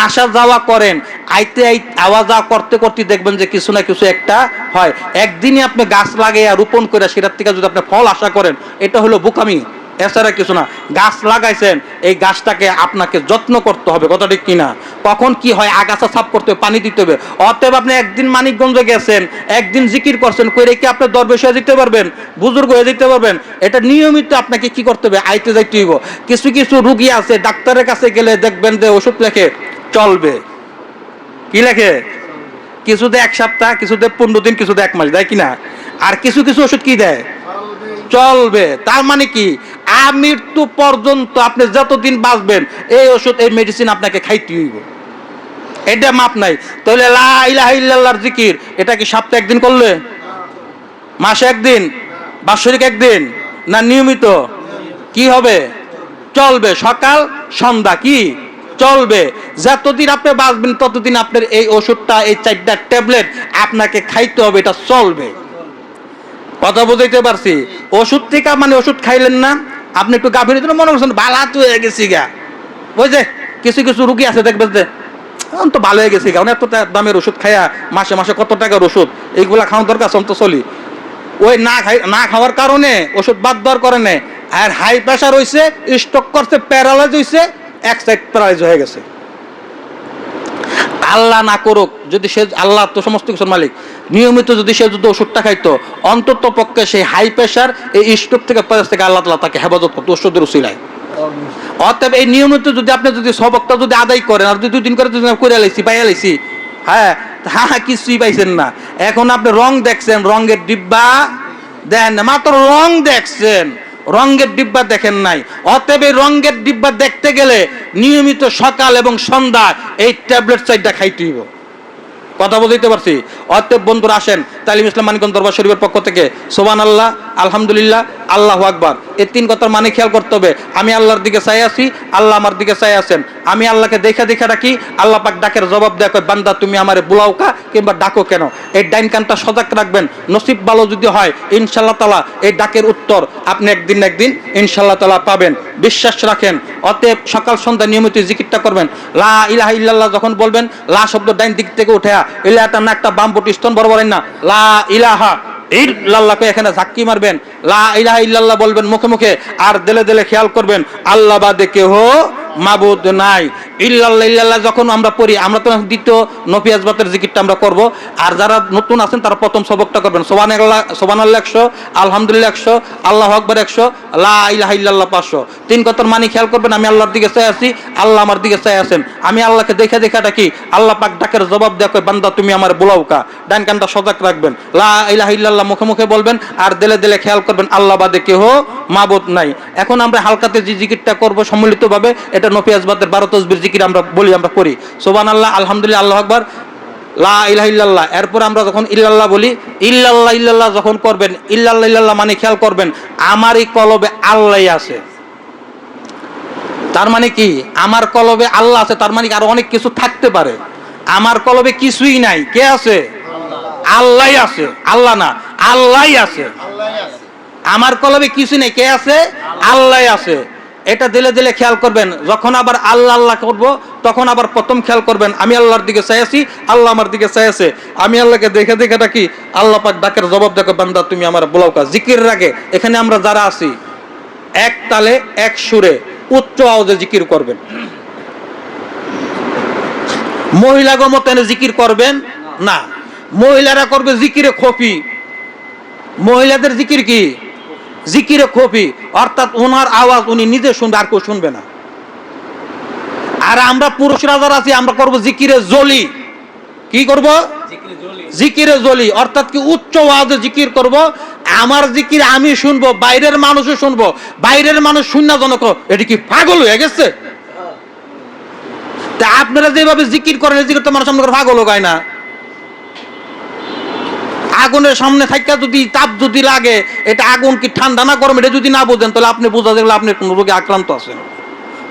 A: আসা যাওয়া করেন, আইতে আওয়া যাওয়া করতে করতে দেখবেন যে কিছু না কিছু একটা হয়। একদিনই আপনি গাছ লাগাইয়া রোপণ করে সেটার থেকে যদি আপনি ফল আশা করেন, এটা হলো বোকামি, এছাড়া কিছু না। গাছ লাগাইছেন, এই গাছটাকে আপনাকে যত্ন করতে হবে। কথা ঠিক কিনা? কখন কি হয়, আগাছা সাফ করতে হবে, পানি দিতে হবে। অতএব আপনি একদিন মানিকগঞ্জে গেছেন, একদিন জিকির করছেন, কইরে কি আপনি দরবেশ হয়ে যেতে পারবেন, বুজুর্গ হয়ে যেতে পারবেন? এটা নিয়মিত আপনাকে কি করতে হবে, আইতে যাইতে হইব। কিছু কিছু রুগী আছে ডাক্তারের কাছে গেলে দেখবেন যে ওষুধ লেখে চলবে, কি লেখে? কিছুতে 1 সপ্তাহ, কিছুতে 15 দিন, কিছুতে 1 মাস, দেয় কিনা? আর কিছু কিছু ওষুধ কি দেয়? চলবে। তার মানে কি, আমৃত্যু পর্যন্ত আপনি যতদিন বাঁচবেন এই ওষুধ এই মেডিসিন আপনাকে খাইতে হইব। এটা মাপ নাই। তাহলে লা ইলাহা ইল্লাল্লাহর জিকির এটা কি সপ্তাহে একদিন করলে, মাসে একদিন, বাৎসরিক একদিন, না নিয়মিত? কি হবে? চলবে। সকাল সন্ধ্যা কি চলবে। যতদিন আপনি বাঁচবেন ততদিন আপনার এই ওষুধটা, এই 4টা ট্যাবলেট আপনাকে খাইতে হবে, এটা চলবে। কথা বুঝাইতে পারছি? ওষুধ থেকে মানে ওষুধ খাইলেন না, আপনি একটু গাভীর জন্য মনে করছেন ভালো তো হয়ে গেছি গা। ওই যে কিছু কিছু রুগী আছে দেখবেন যে তো ভালো হয়ে গেছি গা, এত দামের ওষুধ খাইয়া মাসে মাসে কত টাকার ওষুধ, এইগুলা খাওয়ার দরকার তো চলি। ওই না খাওয়ার কারণে ওষুধ বাদ দেওয়ার কারণে আর হাই প্রেশার হয়েছে, স্ট্রোক করছে, প্যারালাইজ হয়েছে, এক সাইড প্যারালাইজ হয়ে গেছে। আল্লাহ না করুক, যদি সে, আল্লাহ তো সমস্ত কিছুর মালিক, নিয়মিত যদি সে যদি ওষুধটা খাইতো, অন্তত পক্ষে সেই হাই প্রেশার এই স্ট্রোক থেকে আল্লাহ তাআলা তাকে হেফাজত করতো ওষুধের উসিলায়। অতএব এই নিয়মিত যদি আপনি যদি সবকটা যদি আদায় করেন, আর 2 দিন করে যদি করে লাইছি পাইয়া লাইছি, হ্যাঁ কিছুই পাইছেন না। এখন আপনি রং দেখছেন, রঙের ডিব্বা দেখেন না, মাত্র রং দেখছেন, রঙের ডিব্বা দেখেন নাই। অতএব এই রঙের ডিব্বা দেখতে গেলে নিয়মিত সকাল এবং সন্ধ্যা এই ট্যাবলেট 4টা খাইতে হইব। কথা বুঝতে পারছি? অতএব বন্ধুরা আসেন তালিম ইসলাম মানিকগঞ্জ দরবার শরীফের পক্ষ থেকে সুবহানাল্লাহ, আলহামদুলিল্লাহ, আল্লাহু আকবার, এই 3 কথার মানে খেয়াল করতে হবে। আমি আল্লাহর দিকে চাই আছি, আল্লাহ আমার দিকে চাই আছেন। আমি আল্লাহকে দেখে রাখি, আল্লাহ পাক ডাকের জবাব দেয়, কয় বান্দা তুমি আমারে বুলাও কা কিংবা ডাকো কেন। এই ডাইন কানটা সজাগ রাখবেন, নসিব ভালো যদি হয় ইনশাআল্লাহ তাআলা এই ডাকের উত্তর আপনি একদিন ইনশাআল্লাহ তাআলা পাবেন, বিশ্বাস রাখেন। অতএব সকাল সন্ধ্যা নিয়মিত জিকিরটা করবেন। লা ইলাহা ইল্লাল্লাহ যখন বলবেন, লা শব্দ ডাইন দিক থেকে উঠে ইলাটা না একটা বাম বুটি স্তন বরাবর না, লা ইলাহা ইল্লাল্লাহকে এখানে ঝাক্কি মারবেন, লা ইলাহা ইল্লাল্লাহ বলবেন মুখে মুখে, আর দিলে দিলে খেয়াল করবেন আল্লাহ বাদে কেহ মাবুদ নাই। ইল্লাল্লাহ ইল্লাল্লাহ যখন আমরা পড়ি, আমরা তো দ্বিতীয় নফিয়াজবাতের জিকিরটা আমরা করব। আর যারা নতুন আছেন তারা প্রথম সবকটা করবেন, সুবহানাল্লাহ সুবহানাল্লাহ 100, আলহামদুলিল্লাহ 100, আল্লাহু আকবার 100, লা ইলাহা ইল্লাল্লাহ 500। তিন কথার মানে খেয়াল করবেন, আমি আল্লাহর দিকে চাই আছি, আল্লাহ আমার দিকে চাই আছেন। আমি আল্লাহকে দেখে দেখা ডাকি, আল্লাহ পাক ডাকের জবাব দেয়, কই বান্দা তুমি আমার বুলাও কা। ডান কানটা সজাগ রাখবেন, লা ইলাহা ইল্লাল্লাহ মুখে মুখে বলবেন, আর দিলে দিলে খেয়াল করবেন আল্লাহ বাদে কেহ মাবুদ নাই। এখন আমরা হালকাতে যে জিকিরটা করব সম্মিলিতভাবে, এটা নফিয়াজবাদের 12 তাসবির জিকির আমরা বলি, আমরা করি সুবহানাল্লাহ, আলহামদুলিল্লাহ, আল্লাহু আকবার, লা ইলাহা ইল্লাল্লাহ। এরপর আমরা যখন ইল্লাল্লাহ বলি, ইল্লাল্লাহ ইল্লাল্লাহ যখন করবেন, ইল্লাল্লাহ ইল্লাল্লাহ মানে খেয়াল করবেন আমারই কলবে আল্লাহ আছে। তার মানে কি, আমার কলবে আল্লাহ আছে, তার মানে আরো অনেক কিছু থাকতে পারে। আমার কলবে কিছুই নাই, কে আছে? আল্লাহ আছে। আল্লাহ না, আল্লাহ আছে। আমার কলবে কিছু নেই, কে আছে? আল্লাহ আছে। এটা দিলে দিলে খেয়াল করবেন। যখন আবার আল্লাহ আল্লাহ করব, তখন আবার প্রথম খেয়াল করবেন আমি আল্লাহর দিকে চাই আছি, আল্লাহ আমার দিকে চাই আছে। আমি আল্লাহকে দেখে দেখে ডাকি, আল্লাহ পাক ডাকের জবাব দেখো, বান্দা তুমি আমার বুলাও কা। জিকিরের আগে এখানে আমরা যারা আছি, এক তালে এক সুরে উচ্চ আওয়াজে জিকির করবেন। মহিলা গমতেনে জিকির করবেন না, মহিলারা করবে জিকিরে খফি। মহিলাদের জিকির কি? জিকিরে খফি, অর্থাৎ ওনার আওয়াজ উনি নিজে শুনবে, আর কেউ শুনবে না। আর আমরা পুরুষরা যারা আছি, আমরা করব জিকিরে জলি। কি করব? জিকিরে জলি, অর্থাৎ কি উচ্চ আওয়াজে জিকির করব। আমার জিকির আমি শুনবো, বাইরের মানুষও শুনবো। বাইরের মানুষ শুননা জনক এটি কি পাগল হয়ে গেছে? তা আপনারা যেভাবে জিকির করেন, জিকির তো মানুষ আপনার পাগল গায় না। আগুনের সামনে থাকা যদি তাপ যদি লাগে, এটা আগুন কি ঠান্ডা না গরম, এটা যদি না বোঝেন, তাহলে আপনি বোঝা যাবে আপনি কোন রোগে আক্রান্ত আছেন।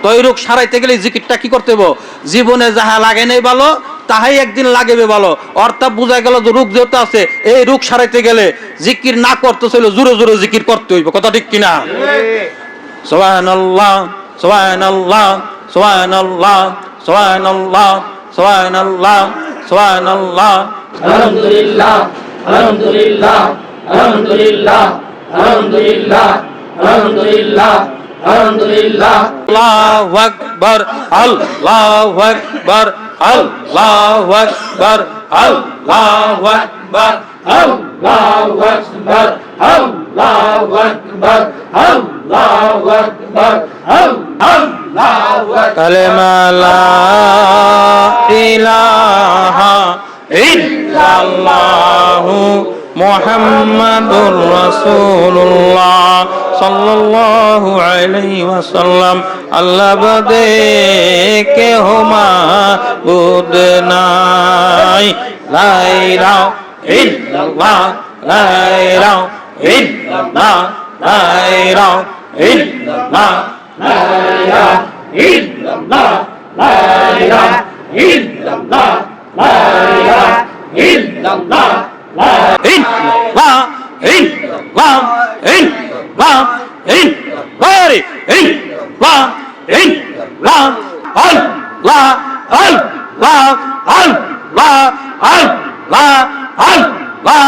A: তো এই রোগ সারাইতে গেলে জিকিরটা কি করতে হবে? জীবনে যাহা লাগে নাই ভালো, তাহাই একদিন লাগবে ভালো। অর্থাৎ বোঝা গেল যে রোগ যেহেতু আছে, এই রোগ সারাইতে গেলে জিকির না করতে চাইলে জোরে জোরে জিকির করতে হইব। কথা ঠিক কিনা? সুবহানাল্লাহ সুবহানাল্লাহ সুবহানাল্লাহ সুবহানাল্লাহ সুবহানাল্লাহ সুবহানাল্লাহ,
C: আলহামদুলিল্লাহ আলহামদুলিল্লাহ আলহামদুলিল্লাহ আলহামদুলিল্লাহ আলহামদুলিল্লাহ আলহামদুলিল্লাহ।
A: আল্লাহু আকবার আল্লাহু আকবার আল্লাহু আকবার আল্লাহু আকবার
C: আল্লাহু আকবার আল্লাহু আকবার আল্লাহু আকবার আল্লাহু আকবার।
A: কালেমা লা ইলাহা ইল্লাল্লাহু মুহাম্মাদুর রাসূলুল্লাহ সাল্লাল্লাহু আলাইহি ওয়াসাল্লাম। আল্লাহ বাদে কেহ মাবুদ নাই। লা ইলাহা ইল্লাল্লাহ লা ইলাহা ইল্লাল্লাহ লা ইলাহা ইল্লাল্লাহ
C: লা ইলাহা ইল্লাল্লাহ লা ইলাহা ইল্লাল্লাহ লা ইলাহা ইল্লাল্লাহ লা
A: ইল্লাল্লাহ ইল্লাল্লাহ ইল্লাল্লাহ ইল্লাল্লাহ ইল্লাল্লাহ ইল্লাল্লাহ আল্লাহ আল্লাহ আল্লাহ আল্লাহ আল্লাহ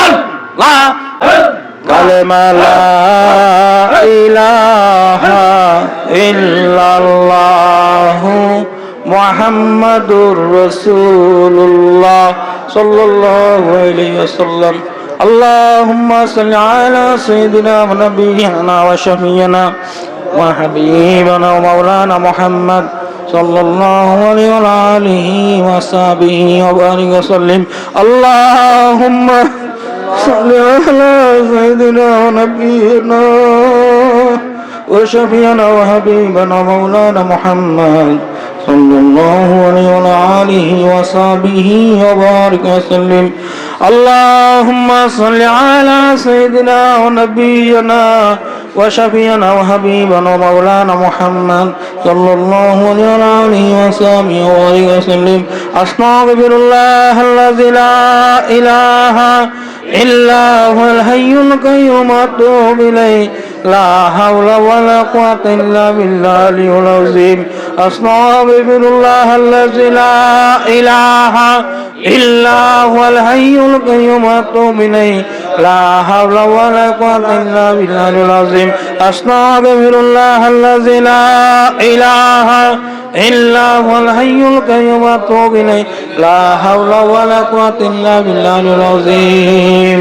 A: আল্লাহ। কালেমা লা ইলাহা ইল্লাল্লাহু মুহাম্মাদুর রাসূলুল্লাহ সাল্লাল্লাহু আলাইহি ওয়াসাল্লাম। আল্লাহুম্মা সাল্লি আলা সাইয়্যিদিনা ওয়া নাবিয়িনা ওয়া শাফিয়িনা ওয়া হাবিবিনা ওয়া মাওলানা মুহাম্মদ সাল্লাল্লাহু আলাইহি ওয়া আলিহি ওয়া সাহবিহি ওয়া বারিক ওয়া সাল্লিম। আল্লাহুম্মা সাল্লি আলা সাইয়্যিদিনা ওয়া নাবিয়িনা ওয়া শাফিয়িনা ওয়া হাবিবিনা ওয়া মাওলানা মুহাম্মদ সাল্লাল্লাহু আলাইহি ওয়া আলিহি ওয়া সাহবিহি ওয়া বারিক ওয়া সাল্লিম। আল্লাহুম্মা সাল্লি আলা সাইয়্যিদিনা ওয়া নাবিয়িনা ওয়া শাফিয়িনা ওয়া হাবিবিনা ওয়া মাওলানা মুহাম্মদ সাল্লাল্লাহু আলাইহি ওয়া আলিহি ওয়া সাহবিহি ওয়া বারিক ওয়া সাল্লিম। আস্তাগফিরুল্লাহাল্লাযী লা ইলাহা ইল্লা হুয়াল হাইয়ুল কাইয়্যুম ওয়া আতুবু ইলাইহি। লা হাওলা ওয়া লা কুওয়াতা ইল্লা বিল্লাহিল আযীম। আস্তাগফিরুল্লাহ আল্লাযী লা ইলাহা ইল্লা হুয়াল হাইয়ুল কাইয়্যুম ওয়া আতুবু ইলাইহি লা হাওলা ওয়া লা কুওয়াতা ইল্লা বিল্লাহিল আযীম আস্তাগফিরুল্লাহ আল্লাযী লা ইলাহা ইল্লা হুয়াল হাইয়ুল কাইয়্যুম ওয়া আতুবু ইলাইহি লা হাওলা ওয়া লা কুওয়াতা ইল্লা বিল্লাহিল আযীম।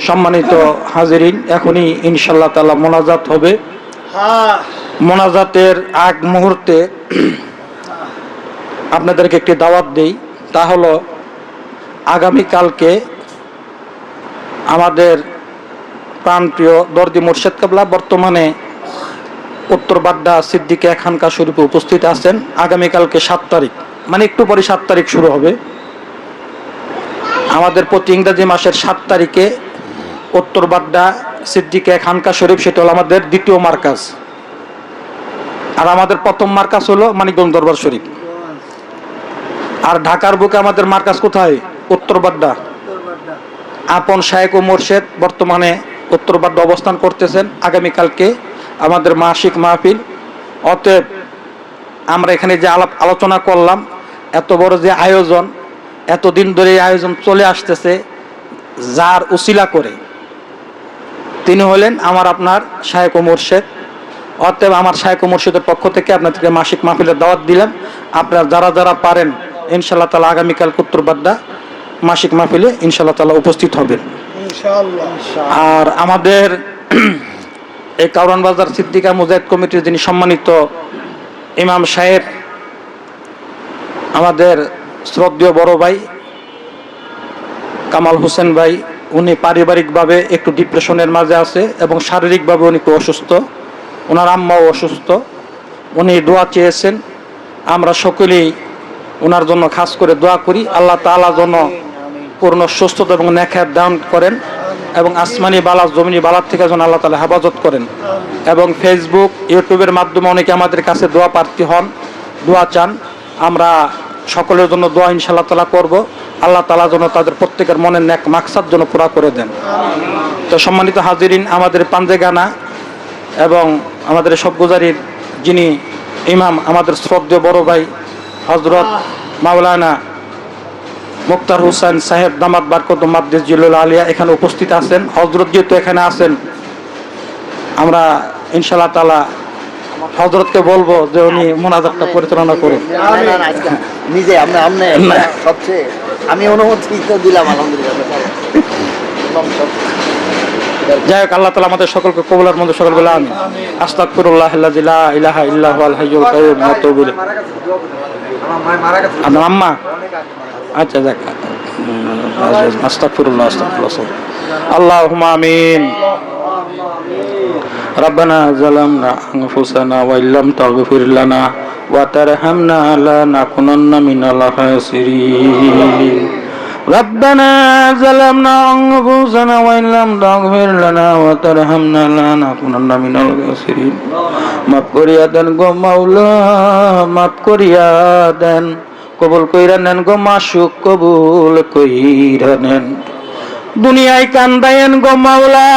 A: সম্মানিত হাজিরিন, এখনই ইনশাআল্লাহ তাআলা মোনাজাত হবে। মোনাজাতের আগ মুহূর্তে আপনাদেরকে একটি দাওয়াত দেই, তা হলো আগামীকালকে আমাদের প্রাণপ্রিয় দর্দি মুর্শেদ কেবলা বর্তমানে উত্তর বাড্ডা সিদ্দিকিয়া খানকা শরীফে উপস্থিত আছেন। আগামীকালকে 7 তারিখ, মানে একটু পরে 7 তারিখ শুরু হবে। আমাদের প্রতি ইংরেজি মাসের 7 তারিখে উত্তর বাড্ডা সিদ্দিকিয়া খানকা শরীফ, সেটা হলো আমাদের দ্বিতীয় মার্কাজ। আর আমাদের প্রথম মার্কাজ হলো মানিকগঞ্জ দরবার শরীফ। আর ঢাকার বুকে আমাদের মার্কাজ কোথায়? উত্তর বাড্ডা। আপন শায়েখ ও মোর্শেদ বর্তমানে উত্তর বাড্ডা অবস্থান করতেছেন। আগামীকালকে আমাদের মাসিক মাহফিল। অতএব আমরা এখানে যে আলোচনা করলাম, এত বড় যে আয়োজন, এতদিন ধরে এই আয়োজন চলে আসতেছে, যার উসিলা করে তিনি হলেন আমার আপনার শায়েখ ও মোর্শেদ। অতএব আমার শায়েখ ও মোর্শেদের পক্ষ থেকে আপনাদেরকে মাসিক মাহফিলের দাওয়াত দিলাম। আপনারা যারা যারা পারেন ইনশাআল্লাহ তাআলা আগামীকাল উত্তর বাড্ডা মাসিক মাহফিলে ইনশাআল্লাহ তাআলা উপস্থিত হবেন। আর আমাদের এই কারওয়ান বাজার সিদ্দিকা মুজাহিদ কমিটির যিনি সম্মানিত ইমাম সাহেব, আমাদের শ্রদ্ধেয় বড় ভাই কামাল হোসেন ভাই, উনি পারিবারিকভাবে একটু ডিপ্রেশনের মাঝে আছে এবং শারীরিকভাবে উনি একটু অসুস্থ। ওনার আম্মাও অসুস্থ। উনি দোয়া চেয়েছেন, আমরা সকলেই ওনার জন্য খাস করে দোয়া করি। আল্লাহ তাআলা যেন পূর্ণ সুস্থতা এবং নেখাত দান করেন এবং আসমানি বালা জমিনি বালার থেকে যেন আল্লাহ তাআলা হেফাজত করেন। এবং ফেসবুক ইউটিউবের মাধ্যমে অনেকে আমাদের কাছে দোয়া প্রার্থী হন, দোয়া চান। আমরা সকলের জন্য দোয়া ইনশাআল্লাহ তাআলা করব। আল্লাহ তাআলা যেন তাদের প্রত্যেকের মনের নেক মাকসাদ যেন পুরা করে দেন। তো সম্মানিত হাজিরিন, আমাদের পাঞ্জেগানা এবং আমাদের সবগুজারির যিনি ইমাম, আমাদের শ্রদ্ধেয় বড় ভাই হযরত মাওলানা মুক্তার হোসেন সাহেব দামাত বারকাতুহু মাদ্দাজ জিল্লুল আলিয়া এখানে উপস্থিত আছেন। হযরত যেহেতু এখানে আছেন, আমরা ইনশাআল্লাহ তাআলা হযরতকে বলবো যে উনি মোনাজাতটা পরিচালনা করুন।
B: নিজে সবচেয়ে আমি অনুমতি তো দিলাম, আলহামদুলিল্লাহ।
A: যাই হোক, আল্লাহ তাআলা আমাদের সকলকে কবুলের মধ্যে সকল বলে আমিন। আস্তাগফিরুল্লাহাল্লাযী লা ইলাহা ইল্লা হুয়াল হাইয়ুল কাইয়্যুম ওয়া আতুবু ইলাইহি। আপনার আম্মা? আচ্ছা, যাক, আস্তাগফিরুল্লাহ আস্তাগফিরুল্লাহ। আল্লাহুম্মা আমিন। ربنا ظلمنا أنفسنا وإن لم تغفر لنا وترحمنا لنكونن من الخاسرين. ربنا ظلمنا أنفسنا وإن لم تغفر لنا وترحمنا لنكونن من الخاسرين. মাফ করিয়া দেন গো মাওলা, মাফ করিয়া দেন, কবুল কইরা নেন গো মাশুক, কবুল কইরা নেন। দুনিয়ায় কান্দায়েন গো মাওলা,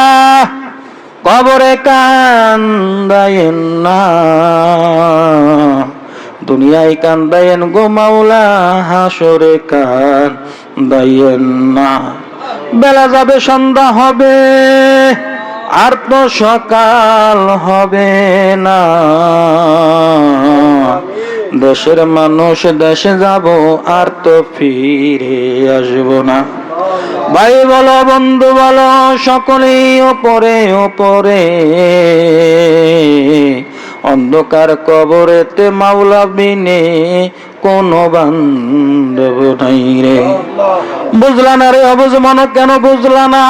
A: কবরে কান্দায়েন না। দুনিয়ায় কান্দায়েন গো মাওলা, হাসরে কান্দায়েন না। বেলা যাবে, সন্ধ্যা হবে, আর তো সকাল হবে না। দেশের মানুষ দেশে যাব, আর তো ফিরে আসব না। ভাই বলো, বন্ধু বলো, সকলেই ওপরে ওপরে। অন্ধকার কবরেতে মাওলা বিনে কোনো বান্ধব নাই রে। বুঝলা না রে অবুঝ মন, কেন বুঝলা না?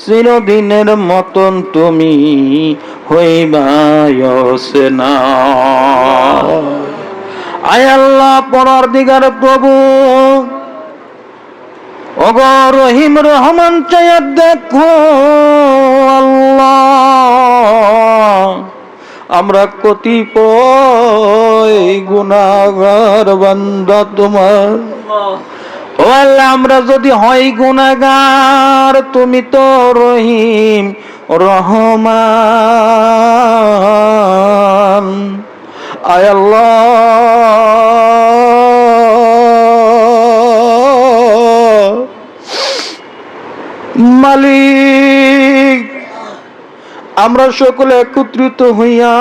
A: চিরদিনের মতন তুমি হইবায়সে না। আয় আল্লাহ পরওয়ারদিগার প্রভু, ওগো রহিম রহমান চাইয়া দেখো আল্লাহ, আমরা কতিপয় গুনাহগার বান্দা তোমার। ও আল্লাহ, আমরা যদি হই গুনাহগার, তুমি তো রহিম রহমান। আয় আল্লাহ মালিক, আমরা সকলে একত্রিত হইয়া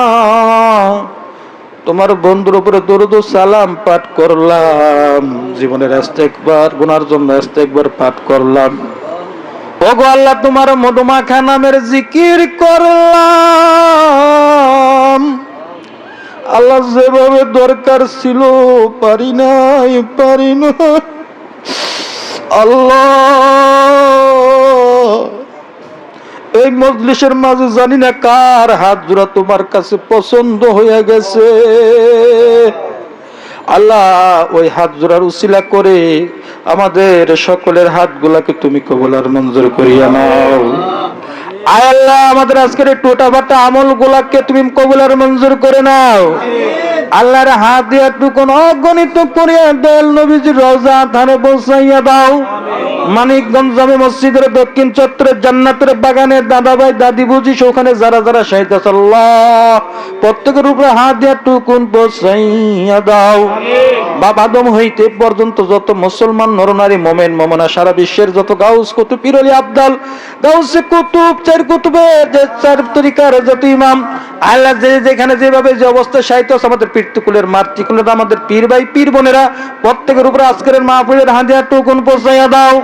A: তোমার বন্ধুর উপরে দরুদ ও সালাম পাঠ করলাম, জীবনের ইস্তেগফার গুনার জন্য ইস্তেগফার পাঠ করলাম। ওগো আল্লাহ, তোমার মধুমাখা নামের জিকির করলাম। আল্লাহ, যেভাবে দরকার ছিল পারি নাই আল্লাহ, এই মজলিসের মাঝে জানি না কার হাত জোড়া তোমার কাছে পছন্দ হয়ে গেছে। আল্লাহ, ওই হাত জোড়ার উসিলা করে আমাদের সকলের হাতগুলাকে তুমি কবুল আর মঞ্জুর করিয়া নাও। আয় আল্লাহ, আমাদের আজকের টোটা বাটা আমল গুলাকে তুমি কবুল আর মঞ্জুর করে নাও। আল্লাহর হাত দিয়ে একটুকুন অগণিত করিয়া দয়াল নবীজির রওজা ধারে পৌঁছাইয়া দাও। মানিকগঞ্জ জামে মসজিদের দক্ষিণ চত্বরে জান্নাতের বাগানে দাদাভাই দাদি বুঝি ওখানে যারা যারা শাহিদ আছে আল্লাহ প্রত্যেকের উপরে হাত দিয়ে একটুকুন পৌঁছাইয়া দাও। বাবা আদম হইতে পর্যন্ত যত মুসলমান নরনারী মোমেন মোমনা সারা বিশ্বের যত গাউস কুতুব পীর ওলি আব্দাল গাউসে কুতুব চার কুতুবের যে চার তরিকার যত ইমাম আল্লাহ যেখানে যেভাবে যে অবস্থায় সাহিত্য আছে আমাদের পীরতুকুলের মাতৃকুলের আমাদের পীর ভাই পীর বোনেরা প্রত্যেকের উপরে আজকের মাহফিলের হাত দিয়ে একটুকুন পৌঁছাইয়া দাও।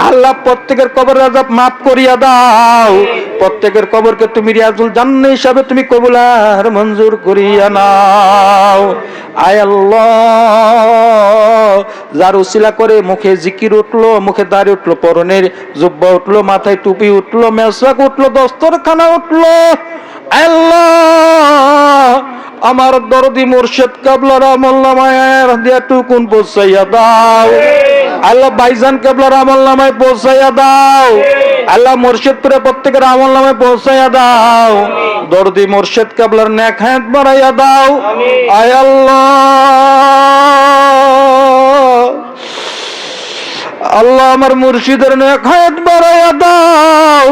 A: আল্লাহ, প্রত্যেকের কবর আযাব মাফ করিয়া দাও। প্রত্যেকের কবরকে তুমি রিয়াজুল জান্নাহ হিসাবে তুমি কবুল আর মঞ্জুর করিয়া নাও। আয় আল্লাহ, যার উসিলা করে মুখে জিকির উঠলো, মুখে দাড়ি উঠলো, পরনের জুব্বা উঠলো, মাথায় টুপি উঠলো, মেসওয়াক উঠলো, দস্তরখানা উঠলো, আল্লাহ আমার দরদি মুর্শিদ কেবলার আমলনামায় দিয়া টুকুন পৌঁছাইয়া দাও। আল্লাহ, ভাইজান কেবলার আমলনামায় পৌঁছাইয়া দাও। আল্লাহ, মুর্শিদপুরে প্রত্যেকের আমলনামায় পৌঁছাইয়া দাও। দরদি মুর্শিদ কেবলার নেক হায়াত বাড়াইয়া দাও। আয় আল্লাহ, আল্লাহ আমার মুর্শিদের নেক হায়াত বাড়াইয়া দাও।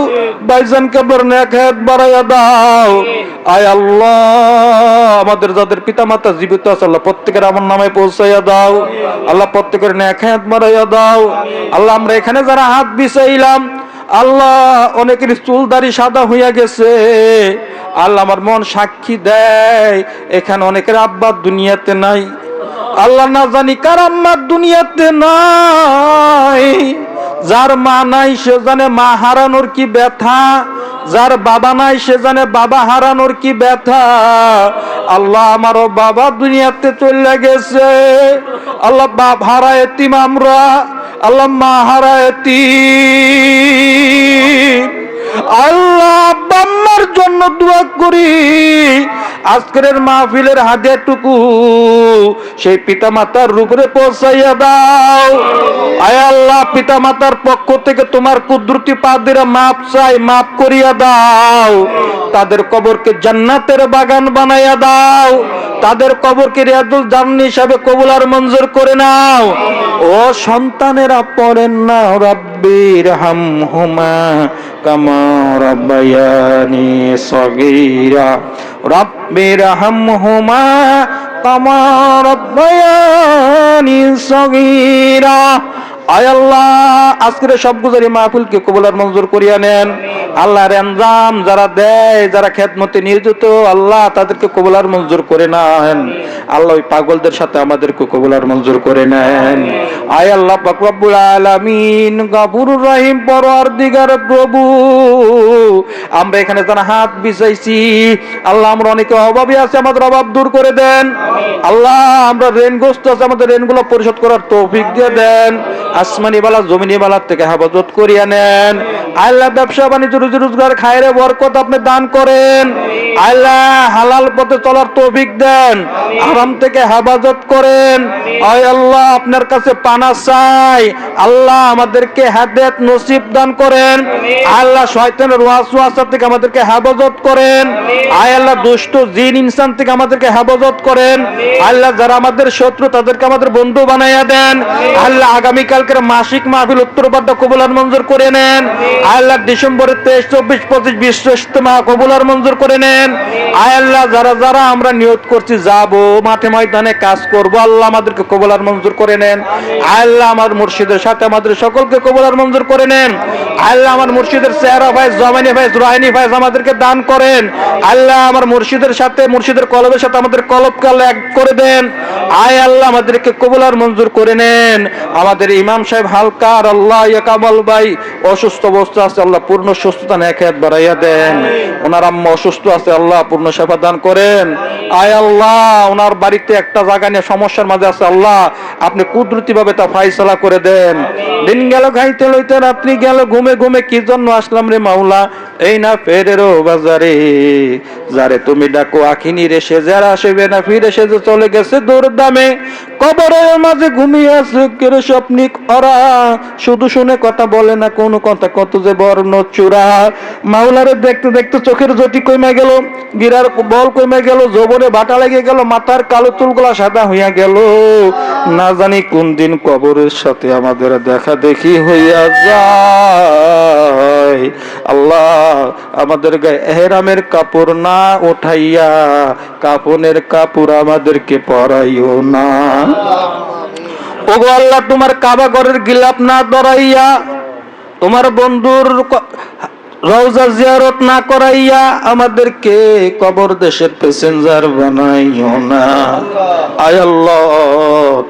A: ভাইজান কেবলার নেক হায়াত বাড়াইয়া দাও। আয় আল্লাহ, আমাদের যাদের পিতা মাতা জীবিত আছে আল্লাহ প্রত্যেকের আমার নামে পৌঁছাইয়া দাও। আল্লাহ প্রত্যেকের নেক হায়াত বাড়াইয়া দাও। আল্লাহ, আমরা এখানে যারা হাত বিছাইলাম আল্লাহ অনেকের চুল দাড়ি সাদা হইয়া গেছে। আল্লাহ, আমার মন সাক্ষী দেয় এখানে অনেকের আব্বা দুনিয়াতে নাই। আল্লাহ, না জানি কার আম্মা দুনিয়াতে নাই। যার মা নাই সে জানে মা হারানোর কি ব্যথা, যার বাবা নাই সে জানে বাবা হারানোর কি ব্যথা। আল্লাহ, আমারও বাবা দুনিয়াতে চলে গেছে। আল্লাহ, বাপ হারা এতিম আমরা, আল্লাহ মা হারা এতিম। আল্লাহ, আম্মার জন্য দোয়া করি আজকের মাহফিলের হাদিয়াটুকু সেই পিতা মাতার রূপে পৌঁছাইয়া দাও। আয় আল্লাহ, পিতা মাতার পক্ষ থেকে তোমার কুদরতি পাদিরা মাপ চাই, মাপ করিয়া দাও। তাদের কবরকে জান্নাতের বাগান বানাইয়া দাও। তাদের কবরকে রিয়াজুল জান্নাহ হিসাবে কবুল আর মঞ্জুর করে নাও। ও সন্তানেরা পড়েন না রাব্বির হামহুমা কামা রাব্বায়ানি সগীরা, রাব্বির হামহুমা কামা রাব্বায়ানি সগীরা। আয় আল্লাহ, আজকের সব গুজারি মাহফিলকে কবুল আর মঞ্জুর করিয়া নেন। আল্লাহর আঞ্জাম যারা দেয়, যারা খেদমতে নিয়োজিত আল্লাহ তাদেরকে কবুল আর মঞ্জুর করে নেন। আল্লাহ, ওই পাগলদের সাথে আমাদেরকে কবুল আর মঞ্জুর করে নেন। আয় আল্লাহ পাক রব্বুল আলামিন গফুরুর রহিম পরওয়ারদিগার প্রভু, আমরা এখানে যারা হাত বিছাইছি আল্লাহ, আমরা অনেকে অভাবী আছে, আমাদের অভাব দূর করে দেন। আল্লাহ, আমরা ঋণগ্রস্ত আছে, আমাদের ঋণগুলো পরিশোধ করার তৌফিক দিয়ে দেন। আসমানি বালা জমিনি বালার থেকে হেফাজত করিয়া নেন। আল্লাহ, ব্যবসা বাণিজ্য রুজি রোজগার খায়রে বরকত আপনি দান করেন। আল্লাহ, হালাল পথে চলার তৌফিক দেন, হারাম গোলাম থেকে হেফাজত করেন। আয় আল্লাহ, আপনার কাছে পানা চাই, আল্লাহ আমাদেরকে হেদায়েত নসিব দান করেন। আল্লাহ শয়তানের ওয়াসওয়াসা থেকে আমাদেরকে হেফাজত করেন। আয় আল্লাহ দুষ্ট জিন ইনসান থেকে আমাদেরকে হেফাজত করেন। আল্লাহ যারা আমাদের শত্রু তাদেরকে আমাদের বন্ধু বানাইয়া দেন। আল্লাহ আগামী কালকের মাসিক মাহফিল উত্তরপাদ্য কবুল আর মঞ্জুর করে নেন। আল্লাহ ডিসেম্বরের 23, 24, 25 বিশ্ব ইজতেমা কবুল আর মঞ্জুর করে নেন। আয় আল্লাহ যারা যারা আমরা নিয়ত করছি যাব মাঠে ময়দানে কাজ করব, আল্লাহ আমাদেরকে কবুল আর মঞ্জুর করে নেন। আল্লাহ আমার মুর্শিদের সাথে আমাদের সকলকে কবুল আর মঞ্জুর করে নেন। আল্লাহ আমার মুর্শিদের চেহারা ভাই, জমানি ভাই, রুহানি ভাই আমাদেরকে দান করেন। আল্লাহ আমার মুর্শিদের সাথে, মুর্শিদের কলবের সাথে আমাদের কলবকে আল্লাহ এক করে দেন। আয় আল্লাহ আমাদেরকে কবুল আর মঞ্জুর করে নেন। আমাদের ইমাম সাহেব হালকার আল্লাহ কামাল ভাই অসুস্থ অবস্থা আছে, আল্লাহ পূর্ণ সুস্থতা নেখায়াত বাড়াইয়া দেন। ওনার আম্মা অসুস্থ আছে, আল্লাহ পূর্ণ সেবা দান করেন। আয় আল্লাহ ওনার বাড়িতে একটা জায়গা নিয়ে সমস্যার মাঝে আছে, আল্লাহ আপনি কুদরতি ভাবে তা ফাইসালা করে দেন। দিন গেল খাইতে লইতে, রাত্রি গেল ঘুমে ঘুমে, কি জন্য আসলাম রে মাওলা, এই না ফেরেরও বাজারে। যারে তুমি ডাকো আখিনী রে, সে যারা আসবে না ফিরে, সে যে চলে গেছে দূর দামে। কবরের মাঝে ঘুমিয়ে আছে কেরে স্বপ্নিক ওরা, শুধু শুনে কথা বলে না কোনো কথা, কত যে বর্ণ চূড়া। মাওলারে দেখতে দেখতে চোখের জ্যোতি কমে গেল, গিরার বল কমে গেল, জবরে বাটা লেগে গেল, মাথার কালো চুলগুলা সাদা হইয়া গেল। না জানি কোন দিন কবরের সাথে আমাদের দেখা দেখি হইয়া যায়। আল্লাহ আমাদের গায়ে এহরামের কাপড় না উঠাইয়া কাফনের কাপড় আমাদেরকে পরাইও না। ওগো আল্লাহ তোমার কাবা ঘরের গিলাপ না ধরাইয়া, তোমার বন্ধুর রওজা জিয়ারত না করাইয়া আমাদেরকে কবর দেশের প্যাসেঞ্জার বানাইও না। আয় আল্লাহ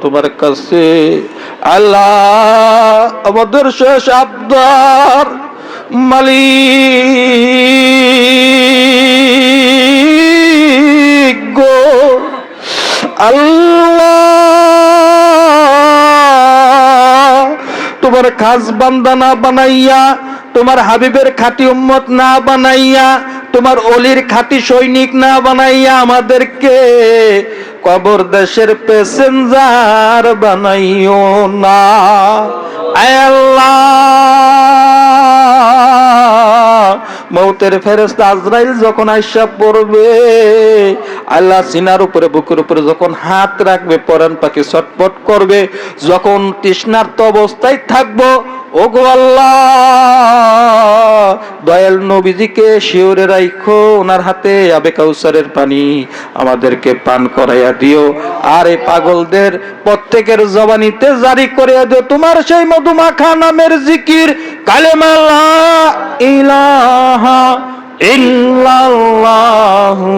A: তোমার কাছে আল্লাহ আমাদের শেষ আবদার, মালিক গো আল্লাহ, তোমার খাস বান্দা না বানাইয়া, তোমার হাবিবের খাঁটি উম্মত না বানাইয়া, তোমার অলির খাঁটি সৈনিক না বানাইয়া আমাদেরকে কবর দেশের প্যাসেঞ্জার বানাইও না। আয় আল্লাহ মৌতের ফেরেশতা আজরাইল যখন আইসা পড়বে, আল্লাহ সিনার উপরে বুকের উপরে যখন হাত রাখবে, পরাণ পাখি ছটফট করবে। যখন তৃষ্ণার্ত অবস্থায় থাকবো, ওগো আল্লাহ দয়াল নবীজিকে শিওরে রাখো, ওনার হাতে আবে কাউসারের পানি আমাদেরকে পান করাইয়া দিও। আর এই পাগলদের প্রত্যেকের জবানিতে জারি করিয়া দিও তোমার সেই মধুমাখা নামের জিকির, কালেমা লা ইলাহা ইল্লাল্লাহু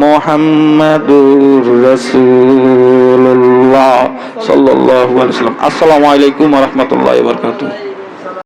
A: মুহাম্মাদুর রাসূলুল্লাহ সাল্লাল্লাহু আলাইহি ওয়াসাল্লাম। আসসালামু আলাইকুম ওয়া রাহমাতুল্লাহি ওয়া বারাকাতুহু।